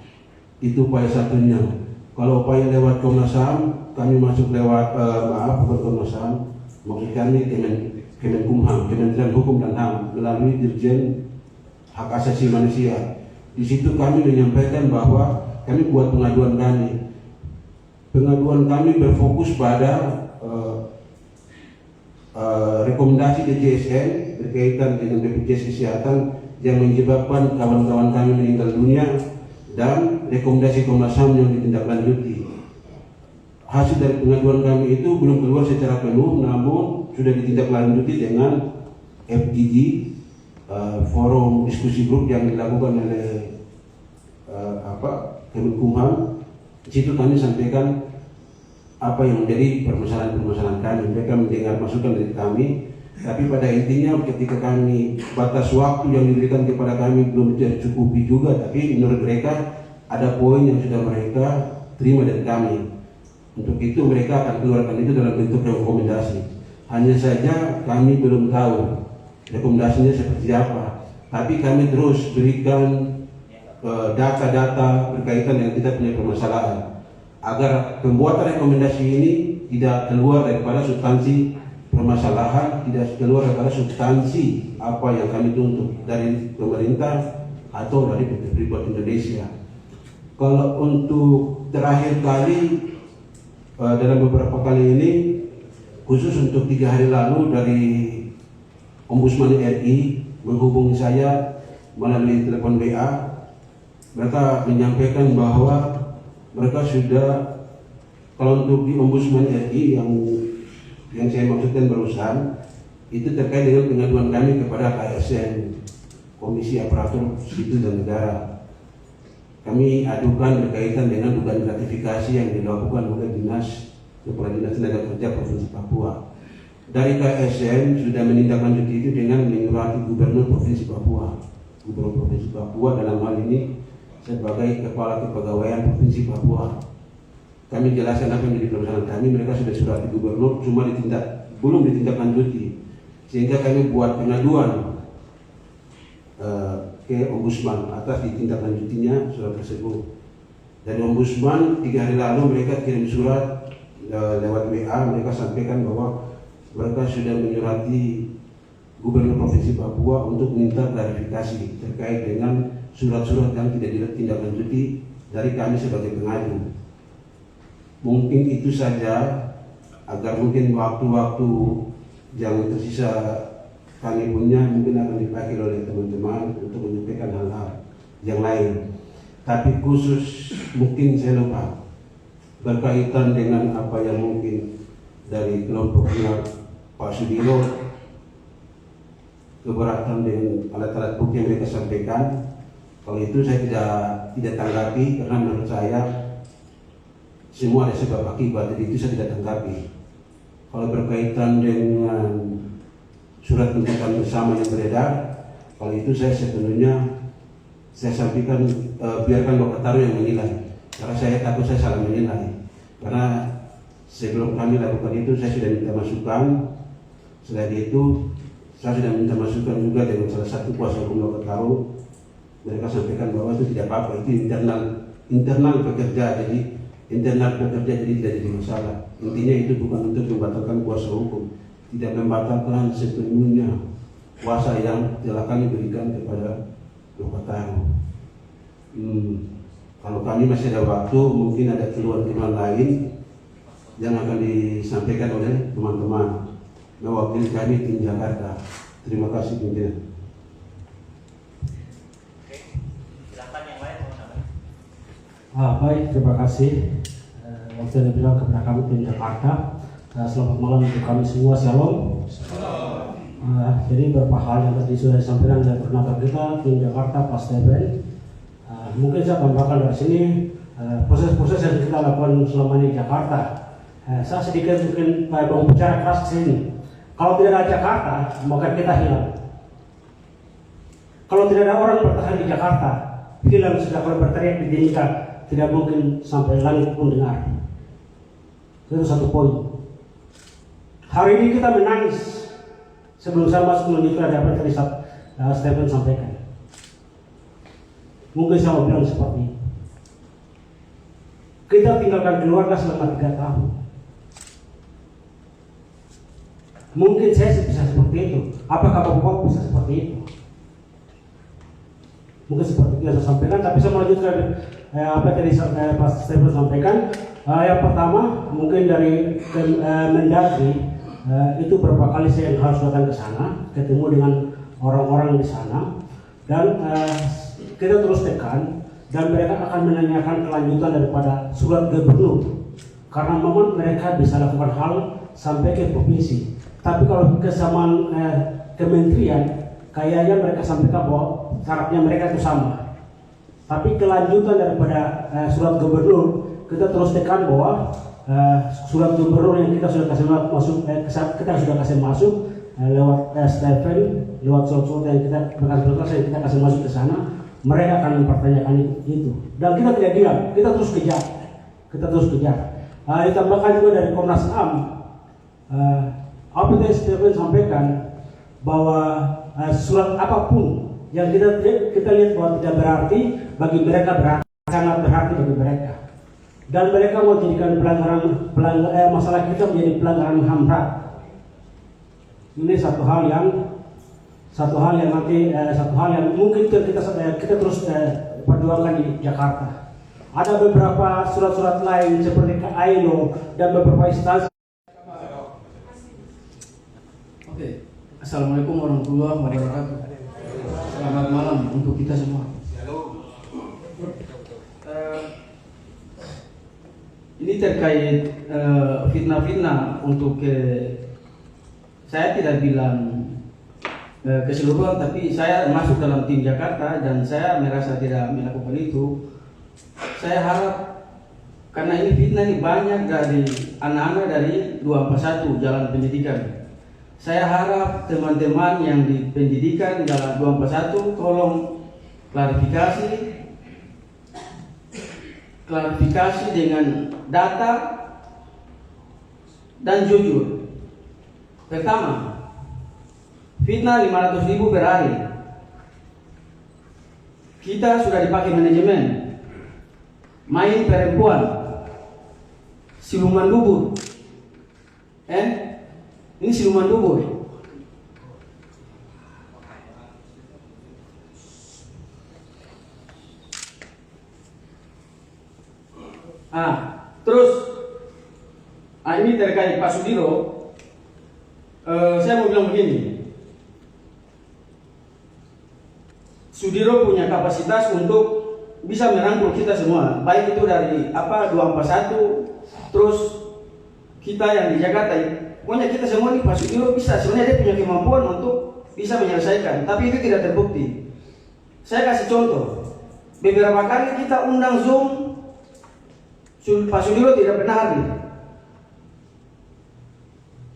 Itu upaya satunya. Kalau upaya lewat Komnas HAM, kami masuk lewat bukan Komnas HAM, maksud kami Kemenkumham, Kementerian Hukum dan HAM, melalui Dirjen Hak Asasi Manusia. Di situ kami menyampaikan bahwa kami buat pengaduan kami. Pengaduan kami berfokus pada rekomendasi DJSN berkaitan dengan BPJS Kesehatan yang menyebabkan kawan-kawan kami meninggal dunia, dan rekomendasi Komnas HAM yang ditindaklanjuti. Hasil dari pengaduan kami itu belum keluar secara penuh, namun sudah ditindaklanjuti dengan FGD, forum diskusi grup yang dilakukan oleh Kemenkumham. Di situ kami sampaikan apa yang menjadi permasalahan-permasalahan kami. Mereka mendengar masukan dari kami, tapi pada intinya ketika kami batas waktu yang diberikan kepada kami belum tercukupi juga, tapi menurut mereka ada poin yang sudah mereka terima dari kami. Untuk itu mereka akan keluarkan itu dalam bentuk rekomendasi. Hanya saja kami belum tahu rekomendasinya seperti apa, tapi kami terus berikan data-data berkaitan dengan kita punya permasalahan, agar pembuatan rekomendasi ini tidak keluar daripada substansi permasalahan, tidak keluar daripada substansi apa yang kami tuntut dari pemerintah atau dari PT Freeport Indonesia. Kalau untuk terakhir kali dalam beberapa kali ini, khusus untuk 3 hari lalu dari Ombudsman RI menghubungi saya melalui telepon WA. Mereka menyampaikan bahwa mereka sudah, kalau untuk di Ombudsman RI yang saya maksudkan barusan, itu terkait dengan pengaduan kami kepada KSN, Komisi Aparatur Sipil dan Negara. Kami adukan berkaitan dengan dugaan gratifikasi yang dilakukan oleh Kepala Dinas Tenaga Kerja Provinsi Papua. Dari KSN sudah menindaklanjuti itu dengan menyurati Gubernur Provinsi Papua. Gubernur Provinsi Papua dalam hal ini sebagai Kepala Kepegawaian Provinsi Papua. Kami jelaskan apa yang menjadi permasalahan kami. Mereka sudah surat di gubernur, cuma belum ditindaklanjuti, sehingga kami buat pengaduan ke Ombudsman atas ditindaklanjutinya surat tersebut. Dari Ombudsman 3 hari lalu mereka kirim surat lewat WA. Mereka sampaikan bahwa mereka sudah menyurati Gubernur Provinsi Papua untuk minta klarifikasi terkait dengan surat-surat yang tidak ditindaklanjuti dari kami sebagai pengadu. Mungkin itu saja, agar mungkin waktu-waktu yang tersisa kami punya mungkin akan dipakai oleh teman-teman untuk menyampaikan hal-hal yang lain. Tapi khusus mungkin saya lupa berkaitan dengan apa yang mungkin dari kelompoknya Pak Sudiro, keberatan dengan alat-alat bukti yang mereka sampaikan. Kalau itu saya tidak tanggapi, karena menurut saya semua ada sebab akibat, jadi itu saya tidak tanggapi. Kalau berkaitan dengan surat tuntutan bersama yang beredar, kalau itu saya sepenuhnya saya sampaikan, biarkan Lokataru yang menilai, karena saya takut saya salah menilai. Karena sebelum kami lakukan itu saya sudah minta masukan. Selain itu saya sudah minta masukan juga dengan salah satu kuasa hukum Lokataru. Mereka sampaikan bahwa itu tidak apa-apa, itu internal pekerja, jadi internal pekerja, jadi tidak jadi masalah. Intinya itu bukan untuk membatalkan kuasa hukum, tidak membatalkan sepenuhnya kuasa yang telah kami berikan kepada Lokataru. Kalau kami masih ada waktu, mungkin ada keluhan-keluhan lain yang akan disampaikan oleh teman-teman mewakili kami tim Jakarta. Terima kasih pimpinan. Oke, silakan yang lain mau nambah. Baik, terima kasih. Waktu yang bilang kepada kami tim Jakarta. Selamat malam untuk kami semua, shalom. Jadi beberapa hal yang tadi sudah disampaikan oleh koordinator kita tim Jakarta Pak Steven. Mungkin saya tambahkan dari sini proses-proses yang kita lakukan selama ini di Jakarta. Saya sedikit mungkin mau bicara keras di sini. Kalau tidak ada Jakarta, maka kita hilang. Kalau tidak ada orang bertahan di Jakarta, hilang sudah. Kalau berteriak di Timika, tidak mungkin sampai langit pun dengar. Itu satu poin. Hari ini kita menangis. Sebelum saya masuk melanjutkan ada apa yang tadi Stephen sampaikan. Mungkin saya mau bilang seperti ini. Kita tinggalkan keluarga selama 3 tahun. Mungkin saya bisa seperti itu. Apakah Bapak bisa seperti itu? Mungkin seperti itu yang saya sampaikan. Tapi saya melanjutkan apa yang tadi Pak Stephen sampaikan. Yang pertama, mungkin dari Mendagri. Itu beberapa kali saya harus datang ke sana, ketemu dengan orang-orang di sana, dan kita terus tekan, dan mereka akan menanyakan kelanjutan daripada surat gubernur, karena memang mereka bisa lakukan hal sampai ke provinsi. Tapi kalau kesamaan kementerian, kayaknya mereka sampaikan bahwa syaratnya mereka itu sama. Tapi kelanjutan daripada surat gubernur, kita terus tekan bahwa surat gubernur yang kita sudah kasih masuk, kita sudah kasih masuk lewat Stephen, lewat surat-surat yang bekas-bekas yang kita kasih masuk ke sana, mereka akan mempertanyakan itu. Dan kita tidak diam, kita terus kejar. Ditambahkan juga dari Komnas HAM, apa yang Stephen sampaikan bahwa surat apapun yang kita lihat bahwa tidak berarti bagi mereka, sangat berarti bagi mereka. Dan mereka mau jadikan masalah kita menjadi pelanggaran HAM berat. Ini satu hal yang mungkin kita terus perjuangkan di Jakarta. Ada beberapa surat-surat lain seperti ke ILO dan beberapa instansi. Oke, Assalamualaikum warahmatullahi wabarakatuh. Selamat malam untuk kita semua. Ini terkait fitnah-fitnah untuk saya tidak bilang keseluruhan, tapi saya masuk dalam tim Jakarta dan saya merasa tidak melakukan itu. Saya harap, karena ini fitnah ini banyak dari anak-anak dari 241 jalan pendidikan. Saya harap teman-teman yang di pendidikan jalan 241 tolong klarifikasi klarifikasi dengan data dan jujur. Pertama, fitnah 500.000 per hari. Kita sudah dipakai manajemen, main perempuan, siluman dubur. Ini siluman dubur. Terus ini terkait Pak Sudiro. Saya mau bilang begini, Sudiro punya kapasitas untuk bisa merangkul kita semua, baik itu dari 241, terus kita yang di Jakarta. Pokoknya kita semua nih, Pak Sudiro bisa, sebenarnya dia punya kemampuan untuk bisa menyelesaikan, tapi itu tidak terbukti. Saya kasih contoh, beberapa kali kita undang Zoom, Pak Sudiro tidak pernah hadir.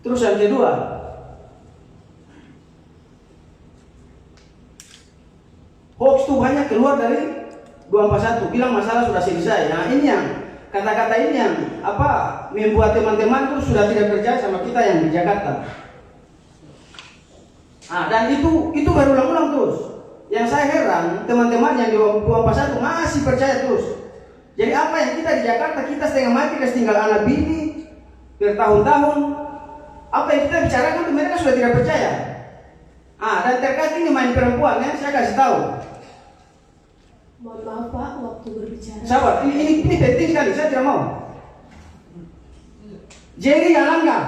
Terus yang kedua, hoax itu banyak keluar dari 241, bilang masalah sudah selesai. Nah ini yang kata-kata ini yang membuat teman-teman itu sudah tidak percaya sama kita yang di Jakarta. Dan itu berulang-ulang terus. Yang saya heran, teman-teman yang di 241 masih percaya terus. Jadi apa yang kita di Jakarta, kita setengah mati, kita tinggal anak bini bertahun-tahun. Apa yang kita bicarakan itu mereka sudah tidak percaya. Dan terkait ini main perempuan, saya kasih tahu. Mohon maaf Pak, waktu berbicara. Sahabat, ini penting sekali, saya tidak mau. Jerry Yalangga,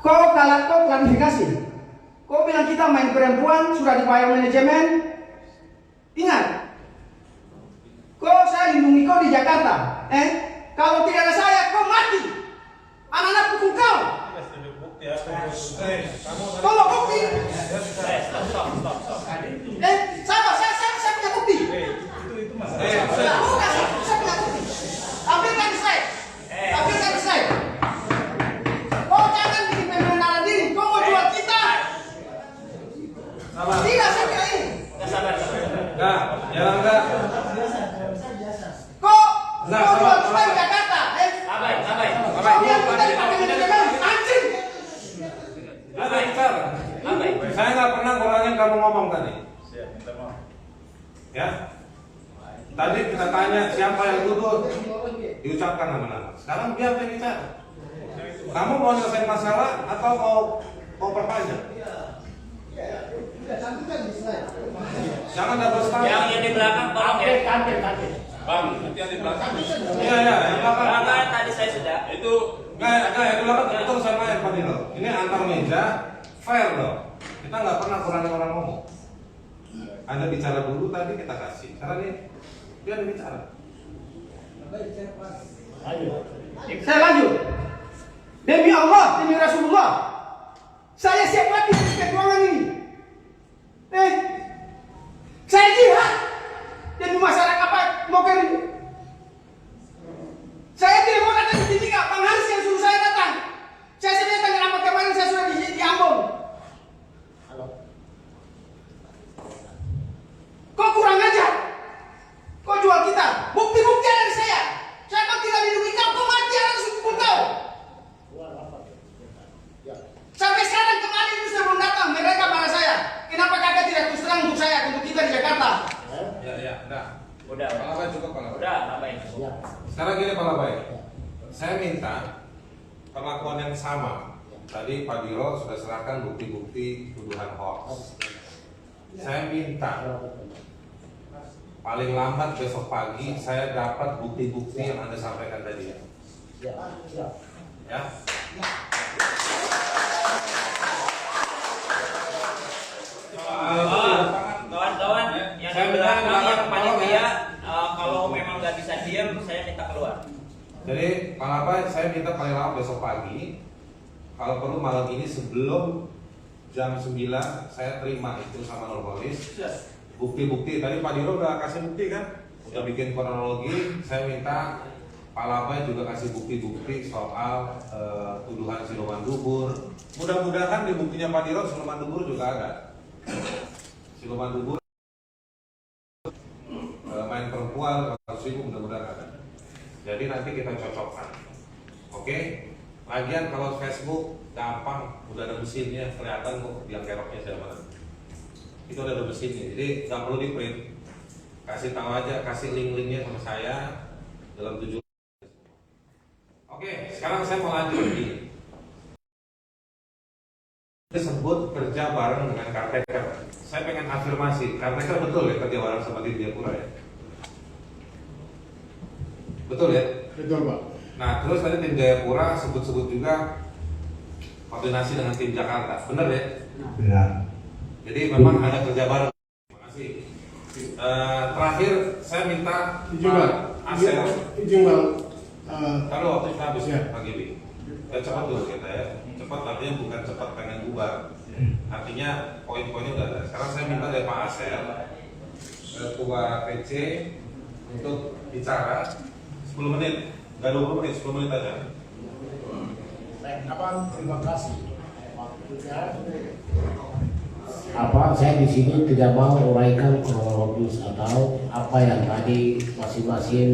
kau klarifikasi. Kau bilang kita main perempuan, sudah dibayar manajemen. Ingat, saya lindungi kau di Jakarta. Kalau tidak ada saya, kau mati. Anak-anak pukul kau. Kau mau bukti? Stop. Saya punya bukti. Saya punya bukti. Ambilkan di saya. Kau jangan bikin pembenaran diri. Kau mau jual kita? Tidak, saya punya ini. Sabar. Jangan enggak. Kau jual kita di Jakarta. Sabar. Kau bilang kita dipakai manajemen, anjing. Saya nggak pernah ngurangin kamu ngomong tadi. Ya. Tadi kita tanya siapa yang tuduh, diucapkan nama-nama. Sekarang biar kita bicara. Kamu mau selesai masalah atau mau perpanjang? Jangan double standard. Yang di belakang tolong ya. Bang, nanti yang di belakang. Iya, yang Belakang tadi saya sudah. Itu nggak yang di belakang itu sama yang Pak Dino. Ini antar meja, fair loh. Kita nggak pernah kurangin orang ngomong. Anda bicara dulu tadi kita kasih. Sekarang ini dia ada bicara. Saya lanjut. Demi Allah, demi Rasulullah, saya siap mati di perjuangan ini. Saya jihad demi masyarakat Moker ini. Saya tidak mau datang di Timika, Bang Haris yang suruh saya datang. Saya sebenarnya tanggal 4 kemarin saya sudah di Ambon. Kau kurang ajar. Kau jual kita. Bukti-bukti ada di saya. Saya kau tidak lindungi kau mati anak suku kau. Sampai sekarang kemarin itu sebelum datang mereka marah saya. Kenapa kakak tidak terus terang untuk saya, untuk kita di Jakarta? Ya, udah. Udah. Pak Labai cukup, Pak Labai. Udah, tambahin. Sekarang gini Pak Labai. Saya minta perlakuan yang sama. Tadi Pak Diro sudah serahkan bukti-bukti tuduhan hoax. Saya minta paling lambat besok pagi saya dapat bukti-bukti yang Anda sampaikan tadi. Ya. Kawan-kawan yang di belakang yang panitia, kalau memang nggak bisa diam, saya minta keluar. Jadi Pak Labai, saya minta paling lambat besok pagi, kalau perlu malam ini sebelum jam 9 saya terima itu sama Nurholis. Bukti-bukti tadi Pak Diro udah kasih bukti kan, udah bikin kronologi. Saya minta Pak Labai juga kasih bukti-bukti soal tuduhan siluman dubur. Mudah-mudahan di buktinya Pak Diro siluman dubur juga ada. Siluman dubur main perempuan ribuan, 100 ribu mudah-mudahan ada. Jadi nanti kita cocokkan. Oke? Lagian kalau Facebook gampang, udah ada mesinnya, kelihatan kok biang keroknya siapa. Itu udah ada mesinnya, jadi nggak perlu di print. Kasih tahu aja, kasih link-linknya sama saya dalam 7. Oke, sekarang saya mau lanjut lagi. Disebut kerja bareng dengan caretaker. Saya pengen afirmasi, caretaker betul ya kerja bareng sama tim Jayapura ya? Betul ya? Betul Pak. Nah, terus tadi tim Jayapura sebut-sebut juga koordinasi dengan tim Jakarta, benar ya? Benar. Jadi memang ada kerja bareng. Terima kasih. Terakhir saya minta Izin Bang. Asep. Izin Bang. Kalau waktu kita habis Ya. Pak Gibi. Ya cepat dulu kita ya. Cepat artinya bukan cepat pengen bubar. Artinya poin-poinnya udah ada. Sekarang saya minta dari Pak Asep, Ketua PC untuk bicara 10 menit. Nggak 20 menit, 10 menit aja. Terima kasih. Saya di sini tidak mau uraikan kronologis atau apa yang tadi masing-masing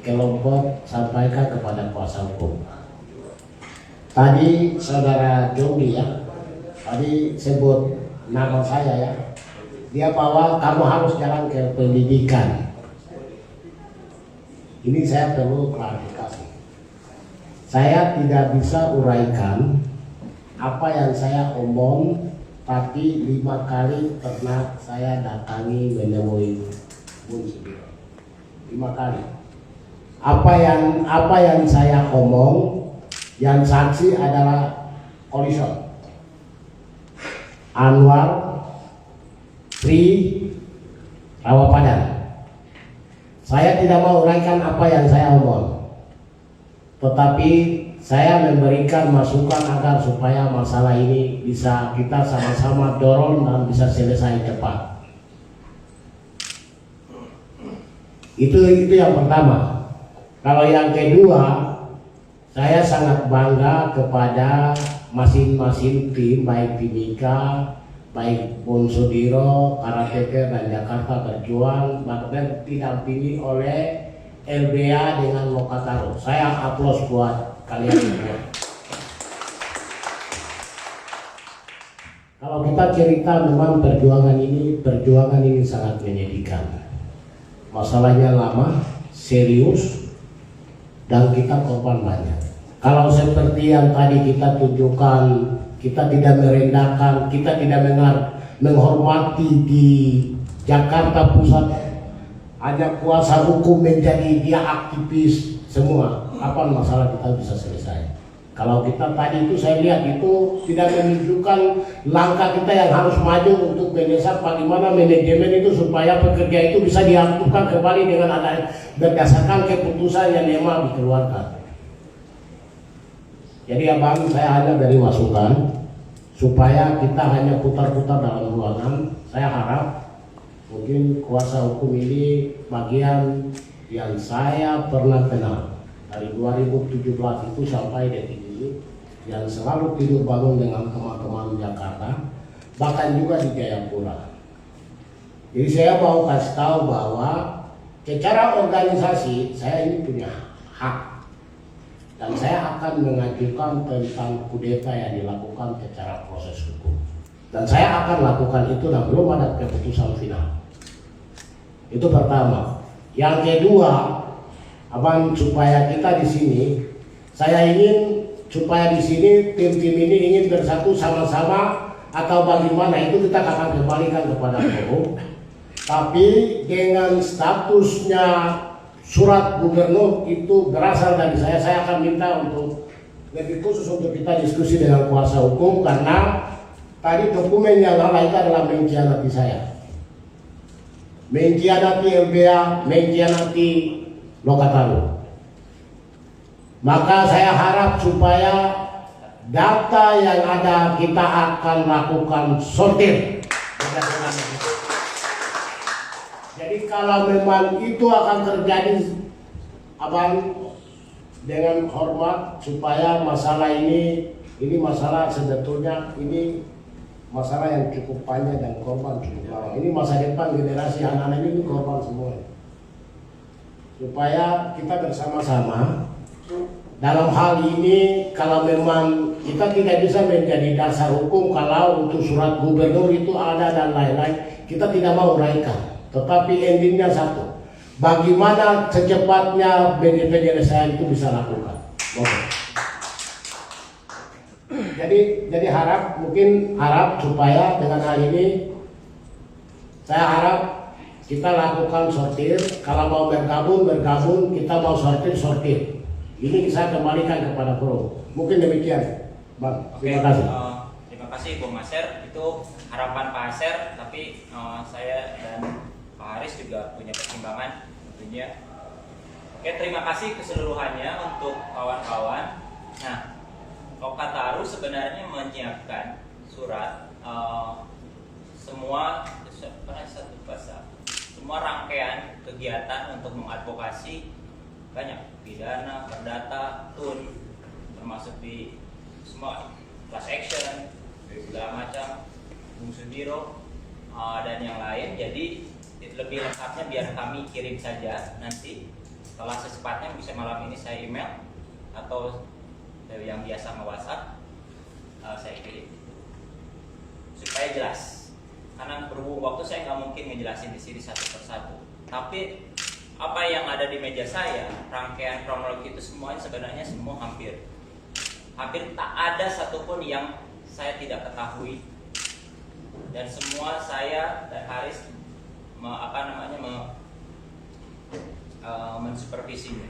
kelompok sampaikan kepada kuasa hukum. Tadi saudara Jombi ya, tadi sebut nama saya ya. Dia bahwa kamu harus jalan ke pendidikan. Ini saya perlu klarifikasi. Saya tidak bisa uraikan apa yang saya omong, tapi 5 kali pernah saya datangi menemui Bun Sudiro. 5 kali. Apa yang saya omong, yang saksi adalah Kolison, Anwar, Pri, Rawapadan. Saya tidak mau uraikan apa yang saya omong, tetapi saya memberikan masukan agar supaya masalah ini bisa kita sama-sama dorong dan bisa selesai cepat. Itu yang pertama. Kalau yang kedua, saya sangat bangga kepada masing-masing tim, baik Timika, baik Bun Sudiro, Caretaker dan Jakarta Berjuang, bahkan didampingi oleh LBA dengan Lokataru. Saya aplaus buat kalian semua. Kalau kita cerita memang perjuangan ini sangat menyedihkan. Masalahnya lama, serius, dan kita korban banyak. Kalau seperti yang tadi kita tunjukkan, kita tidak merendahkan, kita tidak menghormati di Jakarta Pusat, hanya kuasa hukum menjadi dia aktivis semua. Kapan masalah kita bisa selesai? Kalau kita tadi itu saya lihat itu tidak menunjukkan langkah kita yang harus maju untuk mendesak bagaimana manajemen itu supaya pekerja itu bisa diaktifkan kembali dengan ada berdasarkan keputusan yang memang dikeluarkan. Jadi abang, saya hanya beri masukan supaya kita hanya putar-putar dalam ruangan. Saya harap mungkin kuasa hukum ini bagian yang saya pernah kenal dari 2017 itu sampai detik ini, yang selalu tidur bangun dengan teman-teman Jakarta, bahkan juga di Jayapura. Jadi saya mau kasih tahu bahwa secara organisasi saya ini punya hak, dan saya akan mengajukan tentang kudeta yang dilakukan secara proses hukum, dan saya akan lakukan itu dan belum ada keputusan final. Itu pertama. Yang kedua, abang, supaya kita di sini, saya ingin supaya di sini tim-tim ini ingin bersatu sama-sama atau bagaimana itu kita akan kembalikan kepada forum. Tapi dengan statusnya surat gubernur itu berasal dari saya akan minta untuk lebih khusus untuk kita diskusi dengan kuasa hukum, karena tadi dokumen yang lain itu adalah mengkhianati saya, mengkhianati LBA, mengkhianati Lokataru. Maka saya harap supaya data yang ada kita akan lakukan sortir. Jadi kalau memang itu akan terjadi, abang, dengan hormat supaya masalah ini masalah sebetulnya ini masalah yang cukup panjang dan korban cukup lama. Ini masa depan generasi anak-anak ini korban semua. supaya kita bersama-sama dalam hal ini. Kalau memang kita tidak bisa menjadi dasar hukum kalau untuk surat gubernur itu ada dan lain-lain, kita tidak mau uraikan, tetapi endingnya satu, bagaimana secepatnya penyelesaian itu bisa lakukan. Oke. Jadi harap supaya dengan hal ini saya harap kita lakukan sortir. Kalau mau bergabung, kita mau sortir. Ini saya kembalikan kepada Pro. Mungkin demikian, Bang. Terima kasih. Terima kasih Bung Maser. Itu harapan Pak Aser, tapi saya dan Pak Haris juga punya pertimbangan tentunya. Oke, terima kasih keseluruhannya untuk kawan-kawan. Nah, Lokataru sebenarnya menyiapkan surat semua rangkaian kegiatan untuk mengadvokasi banyak pidana, perdata, tun, termasuk di semua class action, segala macam, Bung Sudiro dan yang lain. Jadi lebih lengkapnya biar kami kirim saja nanti. Setelah secepatnya bisa malam ini saya email atau yang biasa nge-WhatsApp saya kirim supaya jelas. Karena berhubung waktu saya nggak mungkin ngejelasin di sini satu persatu. Tapi apa yang ada di meja saya, rangkaian kronologi itu semuanya sebenarnya semua hampir tak ada satupun yang saya tidak ketahui, dan semua saya dan Haris mensupervisinya.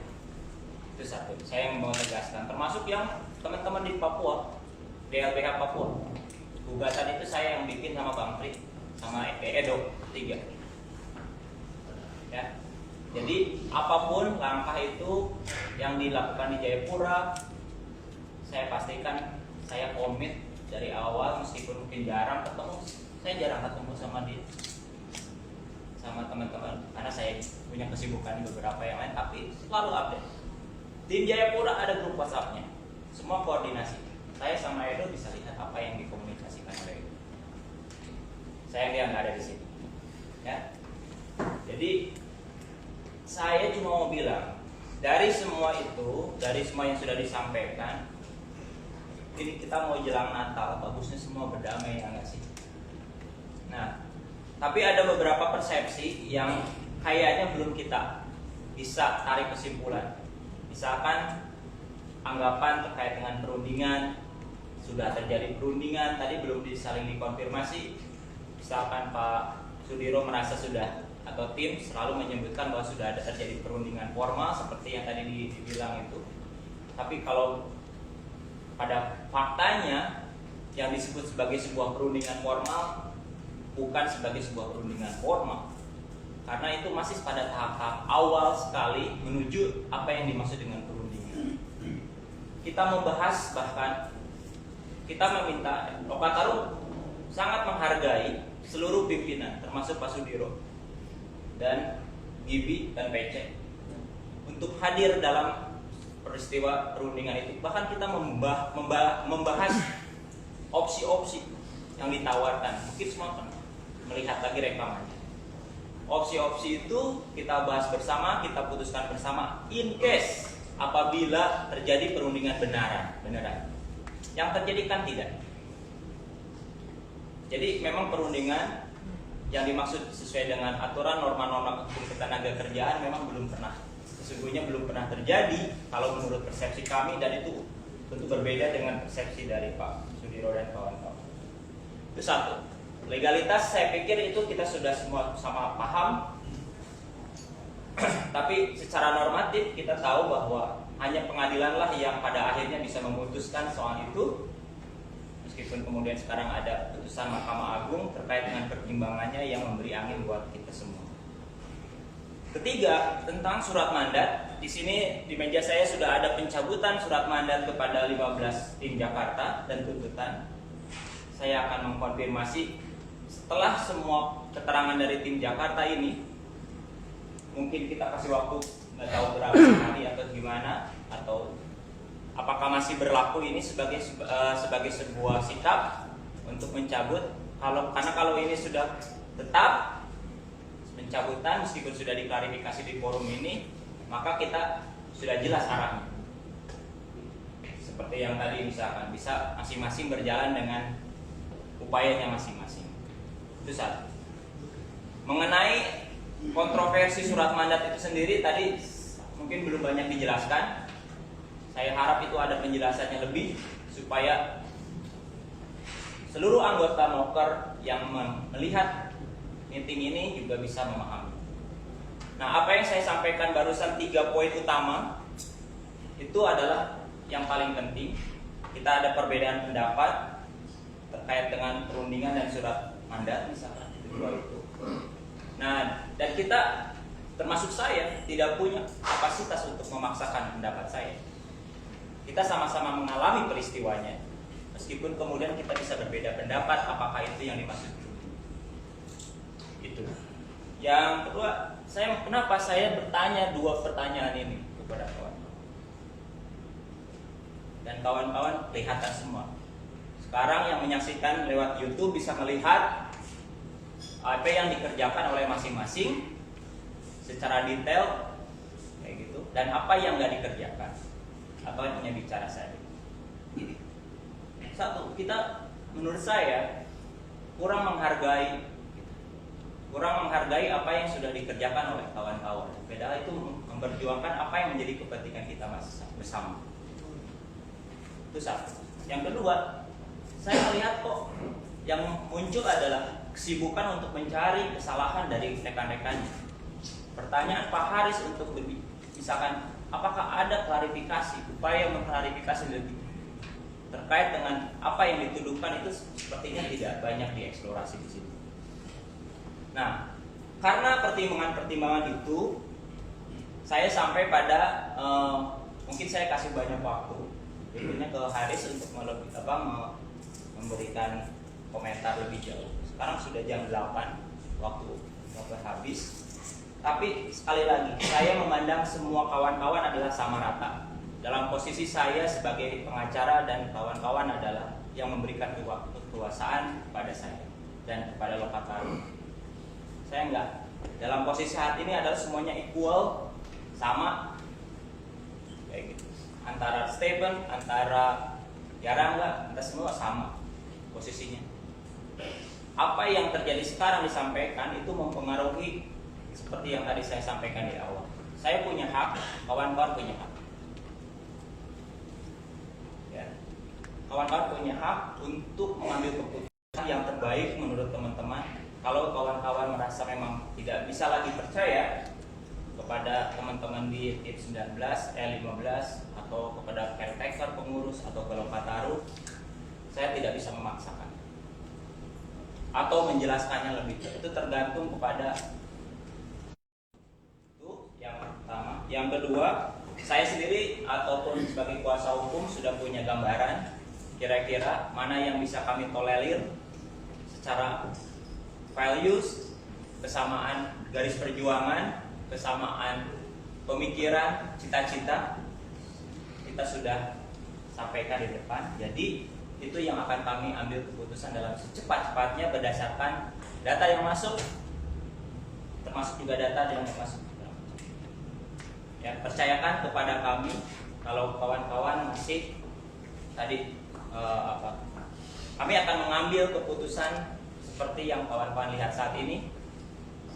Itu satu. Saya yang mau tegaskan, termasuk yang teman-teman di Papua, DLBH Papua. Gugatan itu saya yang bikin sama Bang Pri, sama Edo 3. Ya. Jadi apapun langkah itu yang dilakukan di Jayapura, saya pastikan saya komit dari awal, meskipun mungkin jarang ketemu. Saya jarang ketemu sama teman-teman karena saya punya kesibukan beberapa yang lain, tapi selalu update. Tim Jayapura ada grup WhatsApp-nya, semua koordinasi. Saya sama Edo bisa lihat apa yang dikomunikasikan oleh Edo. Saya yang nggak ada di sini. Ya. Jadi saya cuma mau bilang, dari semua yang sudah disampaikan, ini kita mau jelang Natal, bagusnya semua berdamai, ya nggak sih? Nah, tapi ada beberapa persepsi yang kayaknya belum kita bisa tarik kesimpulan. Misalkan anggapan terkait dengan perundingan, sudah terjadi perundingan, tadi belum saling dikonfirmasi. Misalkan Pak Sudiro merasa sudah, atau tim selalu menyebutkan bahwa sudah ada terjadi perundingan formal seperti yang tadi dibilang itu. Tapi kalau pada faktanya yang disebut sebagai sebuah perundingan formal bukan sebagai sebuah perundingan formal, karena itu masih pada tahap awal sekali menuju apa yang dimaksud dengan perundingan. Kita membahas, bahkan kita meminta, Lokataru sangat menghargai seluruh pimpinan termasuk Pak Sudiro dan Gibi dan PC untuk hadir dalam peristiwa perundingan itu. Bahkan kita membahas opsi-opsi yang ditawarkan. Mungkin semua kan melihat lagi rekamannya. Opsi-opsi itu kita bahas bersama, kita putuskan bersama. In case apabila terjadi perundingan beneran. Yang terjadi kan tidak. Jadi memang perundingan yang dimaksud sesuai dengan aturan norma-norma hukum ketenaga kerjaan memang sesungguhnya belum pernah terjadi kalau menurut persepsi kami, dan itu tentu berbeda dengan persepsi dari Pak Sudiro dan kawan-kawan. Itu satu. Legalitas saya pikir itu kita sudah semua sama paham. Tapi secara normatif kita tahu bahwa hanya pengadilanlah yang pada akhirnya bisa memutuskan soal itu. Meskipun kemudian sekarang ada putusan Mahkamah Agung terkait dengan pertimbangannya yang memberi angin buat kita semua. Ketiga, tentang surat mandat. Di sini di meja saya sudah ada pencabutan surat mandat kepada 15 tim Jakarta dan tuntutan. Saya akan mengkonfirmasi setelah semua keterangan dari tim Jakarta ini. Mungkin kita kasih waktu nggak tahu berapa hari atau gimana, atau apakah masih berlaku ini sebagai sebuah sikap untuk mencabut? Karena kalau ini sudah tetap pencabutan, meskipun sudah diklarifikasi di forum ini, maka kita sudah jelas arahnya. Seperti yang tadi misalkan bisa masing-masing berjalan dengan upayanya masing-masing. Itu satu. Mengenai kontroversi surat mandat itu sendiri tadi mungkin belum banyak dijelaskan. Saya harap itu ada penjelasannya lebih supaya seluruh anggota Moker yang melihat meeting ini juga bisa memahami. Nah, apa yang saya sampaikan barusan 3 poin utama itu adalah yang paling penting. Kita ada perbedaan pendapat terkait dengan perundingan dan surat mandat misalkan kedua itu. Nah, dan kita termasuk saya tidak punya kapasitas untuk memaksakan pendapat saya. Kita sama-sama mengalami peristiwanya, meskipun kemudian kita bisa berbeda pendapat apakah itu yang dimaksud. Itu. Yang kedua, kenapa saya bertanya 2 pertanyaan ini kepada kawan-kawan. Dan kawan-kawan kelihatan semua. Sekarang yang menyaksikan lewat YouTube bisa melihat apa yang dikerjakan oleh masing-masing secara detail kayak gitu, dan apa yang nggak dikerjakan atau hanya bicara saja. Satu, kita menurut saya kurang menghargai apa yang sudah dikerjakan oleh kawan-kawan. Padahal itu memperjuangkan apa yang menjadi kepentingan kita bersama. Itu satu. Yang kedua, saya melihat kok yang muncul adalah kesibukan untuk mencari kesalahan dari rekan-rekannya. Pertanyaan Pak Haris untuk lebih, misalkan apakah ada klarifikasi, upaya mengklarifikasi lebih terkait dengan apa yang dituduhkan itu sepertinya tidak banyak dieksplorasi di situ. Nah, karena pertimbangan-pertimbangan itu, saya sampai pada mungkin saya kasih banyak waktu, tentunya ke Haris untuk memberikan komentar lebih jauh. Sekarang sudah jam 8, waktu habis. Tapi sekali lagi, saya memandang semua kawan-kawan adalah sama rata. Dalam posisi saya sebagai pengacara dan kawan-kawan adalah yang memberikan kekuasaan kepada saya dan kepada Lokataru. Saya enggak. Dalam posisi saat ini adalah semuanya equal, sama, kayak gitu. Antara Stephen, antara Yarangga, antara semua sama posisinya. Apa yang terjadi sekarang disampaikan itu mempengaruhi seperti yang tadi saya sampaikan di awal. Saya punya hak, kawan-kawan punya hak. Ya. Kawan-kawan punya hak untuk mengambil keputusan yang terbaik menurut teman-teman. Kalau kawan-kawan merasa memang tidak bisa lagi percaya kepada teman-teman di tim 19, 15 atau kepada caretaker, pengurus atau ke Lokataru, saya tidak bisa memaksakan atau menjelaskannya lebih. Itu tergantung kepada itu yang pertama. Yang kedua, saya sendiri ataupun sebagai kuasa hukum sudah punya gambaran kira-kira mana yang bisa kami tolerir secara values, kesamaan garis perjuangan, kesamaan pemikiran, cita-cita, kita sudah sampaikan di depan. Jadi itu yang akan kami ambil keputusan dalam secepat-cepatnya berdasarkan data yang masuk, termasuk juga data yang masuk. Ya, percayakan kepada kami. Kalau kawan-kawan masih tadi kami akan mengambil keputusan seperti yang kawan-kawan lihat saat ini.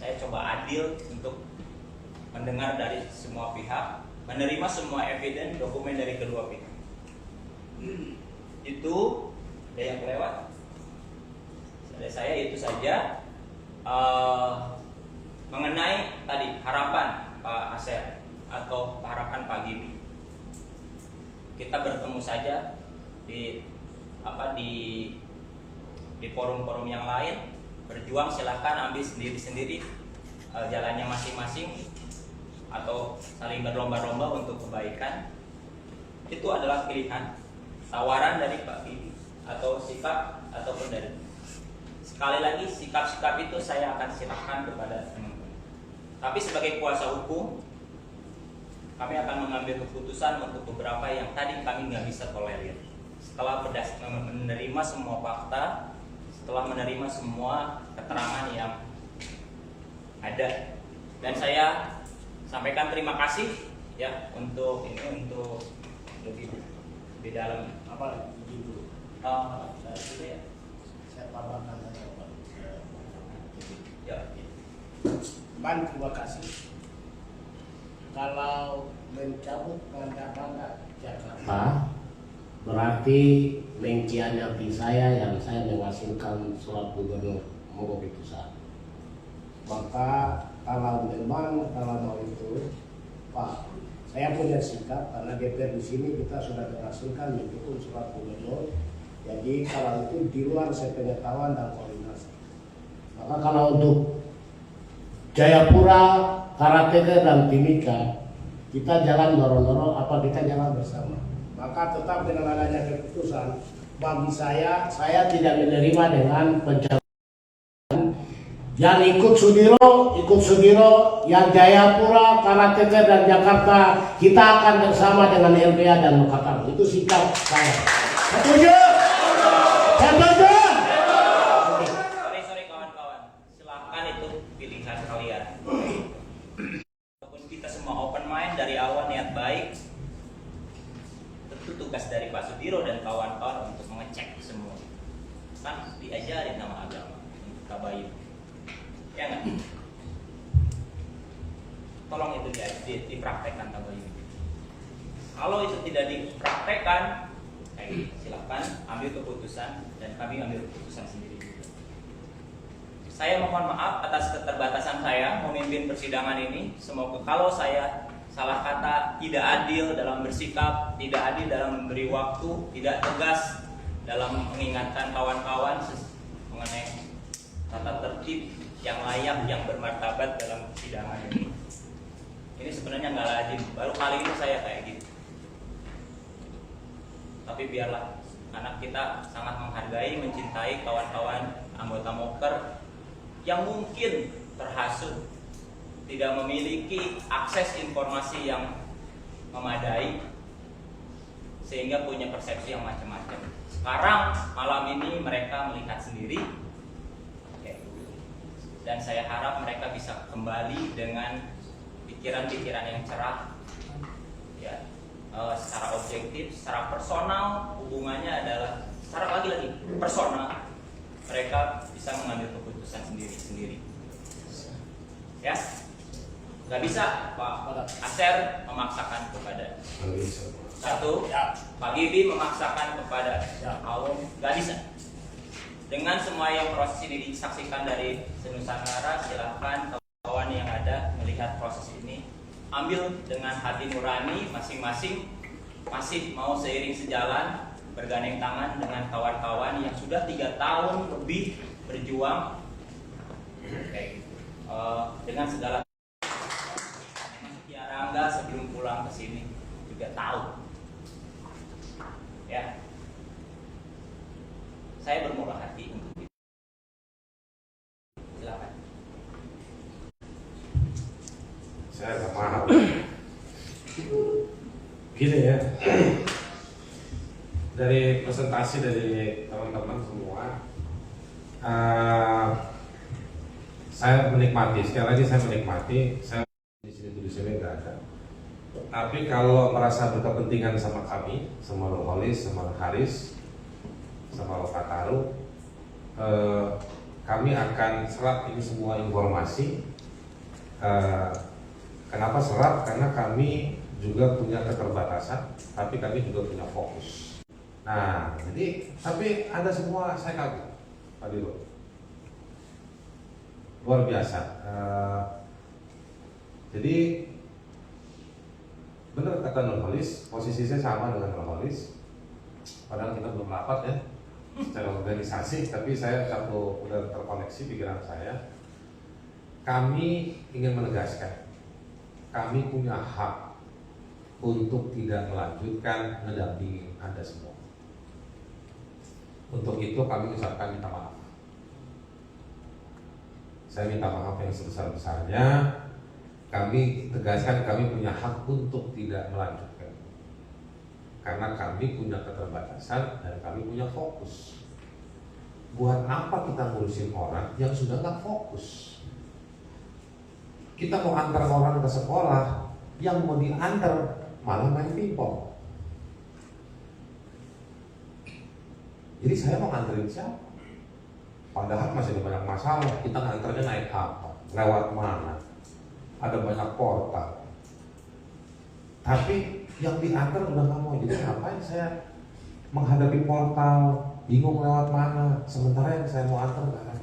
Saya coba adil untuk mendengar dari semua pihak, menerima semua evidence, dokumen dari kedua pihak. Itu ada yang kelewat. Dari saya itu saja. Mengenai tadi harapan Pak Asep atau harapan Pak Gibi, kita bertemu saja di forum-forum yang lain. Berjuang silahkan, ambil sendiri-sendiri jalannya masing-masing atau saling berlomba-lomba untuk kebaikan. Itu adalah pilihan, tawaran dari Pak Gibi atau sikap ataupun dari. Sekali lagi, sikap-sikap itu saya akan serahkan kepada teman-teman. Tapi sebagai kuasa hukum, kami akan mengambil keputusan untuk beberapa yang tadi kami nggak bisa tolerir. Setelah menerima semua fakta, setelah menerima semua keterangan yang ada, dan saya sampaikan terima kasih ya untuk ini, untuk lebih di dalam Apa dulu? saya dulu ya. Saya tambahkan saja Pak. Ya. Ban, terima kasih. Kalau mencabut mandat Jakarta berarti mengkhianati saya yang saya menghasilkan surat gubernur mogok Pusat. Maka kalau memang mau itu, Pak, saya punya sikap karena DPR di sini kita sudah menghasilkan mendukung surat gubernur. Jadi kalau itu di luar saya pengetahuan dan koordinasi. Maka kalau untuk Jayapura, Karateka dan Timika, kita jalan dorong-dorong apa kita jalan bersama. Maka tetap dengan adanya keputusan, bagi saya tidak menerima dengan pencabutan yang ikut Sudiro, yang Jayapura, Karateka dan Jakarta, kita akan bersama dengan LBH dan Makassar. Itu sikap saya. Setuju? Setuju? Sorry kawan-kawan, silahkan itu pilihan kalian. Walaupun kita semua open mind dari awal niat baik, tentu tugas dari Pak Sudiro dan kawan-kawan untuk mengecek semua. Kan diajarin nama agama untuk tabayun, ya nggak? Tolong itu dipraktekkan tabayun. Kalau itu tidak dipraktekkan, silakan ambil keputusan dan kami ambil keputusan sendiri juga. Saya mohon maaf atas keterbatasan saya memimpin persidangan ini. Semoga kalau saya salah kata, tidak adil dalam bersikap, tidak adil dalam memberi waktu, tidak tegas dalam mengingatkan kawan-kawan mengenai tata tertib yang layak, yang bermartabat dalam persidangan ini. Ini sebenarnya nggak lazim, baru kali ini saya kayak gitu. Tapi biarlah, karena kita sangat menghargai, mencintai kawan-kawan anggota Moker yang mungkin terhasut, tidak memiliki akses informasi yang memadai, sehingga punya persepsi yang macam-macam. Sekarang malam ini mereka melihat sendiri, dan saya harap mereka bisa kembali dengan pikiran-pikiran yang cerah, ya, secara objektif, secara personal. Hubungannya adalah secara lagi-lagi personal. Mereka bisa mengambil keputusan sendiri-sendiri, ya. Nggak bisa Pak Aser memaksakan kepada satu, Pak Gibi memaksakan kepada Awam, nggak bisa. Dengan semua yang proses ini disaksikan dari Senusantara, silahkan kawan yang ada melihat proses ini, ambil dengan hati nurani masing-masing, masih mau seiring sejalan, bergandeng tangan dengan kawan-kawan yang sudah 3 tahun lebih berjuang, kayak gitu. Dengan segala Rangga sebelum pulang ke sini juga tahu, ya. Saya bermurah hati untuk itu. Silakan. Saya nggak paham. Gini ya, dari presentasi dari teman-teman semua, saya menikmati. Sekali lagi saya menikmati. Saya di sini nggak ada. Tapi kalau merasa berkepentingan sama kami, sama Nurholis, sama Haris, sama Lokataru, kami akan serap ini semua informasi. Kenapa serap? Karena kami juga punya keterbatasan, tapi kami juga punya fokus. Nah, jadi tapi Anda semua saya kagum, Pak Diro, luar biasa. Jadi benar kata Nurholis, posisi saya sama dengan Nurholis. Padahal kita belum rapat ya secara organisasi, tapi saya udah terkoneksi pikiran saya. Kami ingin menegaskan, kami punya hak untuk tidak melanjutkan mendampingi Anda semua. Untuk itu kami ucapkan minta maaf. Saya minta maaf yang sebesar-besarnya. Kami tegaskan kami punya hak untuk tidak melanjutkan, karena kami punya keterbatasan dan kami punya fokus. Buat apa kita ngurusin orang yang sudah nggak fokus? Kita mau antar orang ke sekolah, yang mau diantar malah main pingpong. Jadi saya mau nganterin siapa? Padahal masih ada banyak masalah. Kita nganternya naik apa? Lewat mana? Ada banyak portal. Tapi yang diantar udah nggak mau. Jadi ngapain saya menghadapi portal, bingung lewat mana? Sementara yang saya mau antar nggak ada.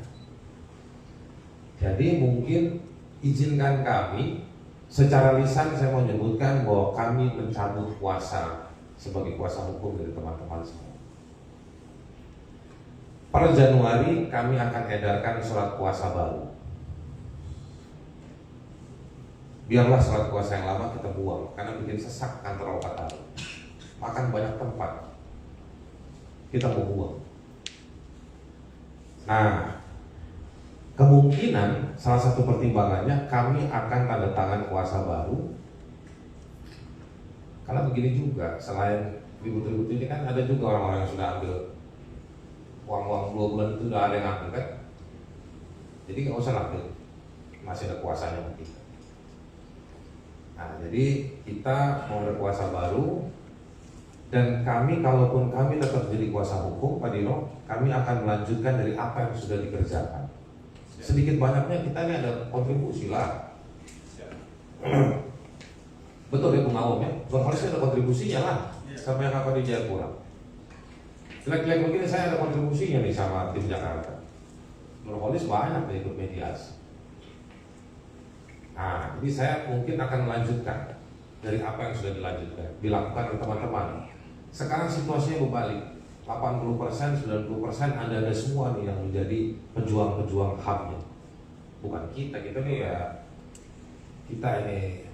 Jadi mungkin izinkan kami secara lisan saya mau menyebutkan bahwa kami mencabut kuasa sebagai kuasa hukum dari teman-teman semua. Per Januari kami akan edarkan surat kuasa baru. Biarlah surat kuasa yang lama kita buang karena bikin sesak kantor Lokataru. Makan banyak tempat. Kita mau buang. Nah, kemungkinan salah satu pertimbangannya kami akan tanda tangan kuasa baru. Karena begini juga, selain ribut-ribut ini kan ada juga orang-orang yang sudah ambil uang-uang 2 bulan itu udah ada yang ambil kan. Jadi nggak usah ambil, masih ada kuasanya mungkin. Nah, jadi kita mau ada kuasa baru. Dan kami, kalaupun kami tetap jadi kuasa hukum, Pak Dino, kami akan melanjutkan dari apa yang sudah dikerjakan. Sedikit banyaknya kita ini ada kontribusi lah. Betul ya Bung Awam ya, harusnya ada kontribusinya lah. Sama yang apa di Jayapura. Jelek-jelek begini saya ada kontribusinya nih sama tim Jakarta. Nurholis banyak yang ikut mediasi. Nah, jadi saya mungkin akan melanjutkan dari apa yang sudah dilakukan oleh teman-teman. Sekarang situasinya berbalik. 80%, 90% Anda semua nih yang menjadi pejuang-pejuang HAM-nya. Bukan kita nih ya. Kita ini,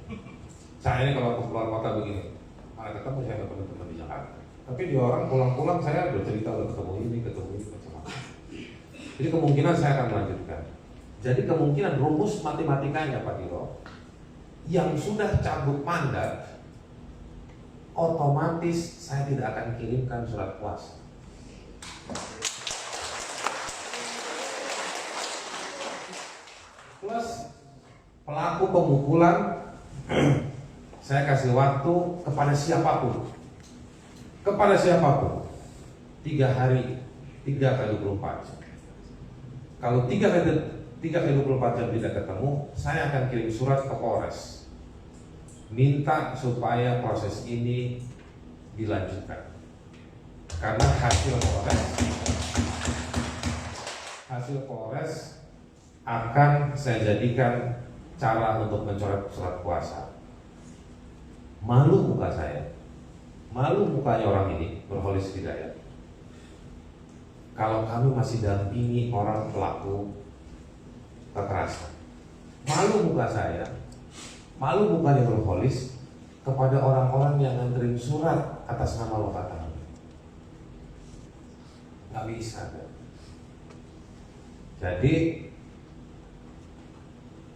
saya ini kalau keluar kota begini, mana ketemu saya dengan teman-teman di Jakarta. Tapi dia orang pulang-pulang saya bercerita udah ketemu ini macam-macam. Jadi kemungkinan saya akan melanjutkan. Jadi kemungkinan rumus matematikanya Pak Diro, yang sudah cabut mandat, otomatis saya tidak akan kirimkan surat kuasa. Plus pelaku pemukulan saya kasih waktu kepada siapapun. Kepada siapapun 3 hari, 3 kali 24 jam. Kalau 3 kali 24 jam tidak ketemu, saya akan kirim surat ke Polres minta supaya proses ini dilanjutkan. Karena hasil Polres akan saya jadikan cara untuk mencoret surat kuasa. Malu muka saya, malu mukanya orang ini, Nurholis Hidayat. Kalau kami masih dampingi orang pelaku kekerasan, malu muka saya, malu mukanya Nurholis kepada orang-orang yang nganterin surat atas nama Lokataru. Nggak bisa kan? Jadi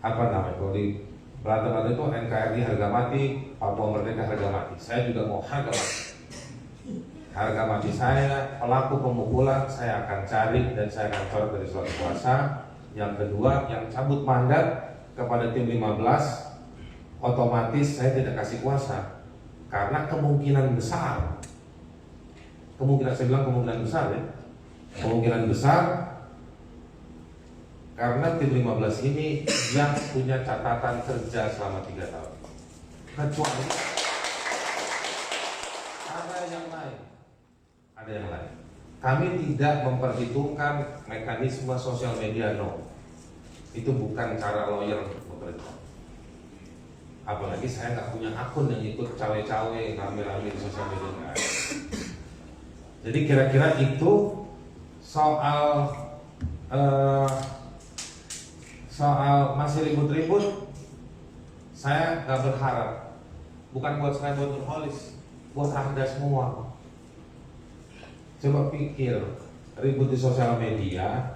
apa namanya, kalau di berantem itu NKRI harga mati, Papua Merdeka harga mati. Saya juga mau harga mati. Harga mati saya, pelaku pemukulan saya akan cari dan saya akan coret dari surat kuasa. Yang kedua, yang cabut mandat kepada tim 15, otomatis saya tidak kasih kuasa. Karena kemungkinan besar, saya bilang kemungkinan besar ya, kemungkinan besar karena tim 15 ini yang punya catatan kerja selama 3 tahun. Kecuali ada yang lain. Ada yang lain. Kami tidak memperhitungkan mekanisme sosial media, no. Itu bukan cara lawyer bekerja. Apalagi saya nggak punya akun yang ikut cawe-cawe rame-rame di sosial media. Jadi kira-kira itu soal masih ribut-ribut. Saya nggak berharap, bukan buat saya, buat Nurholis, buat Anda semua. Coba pikir, ribut di sosial media,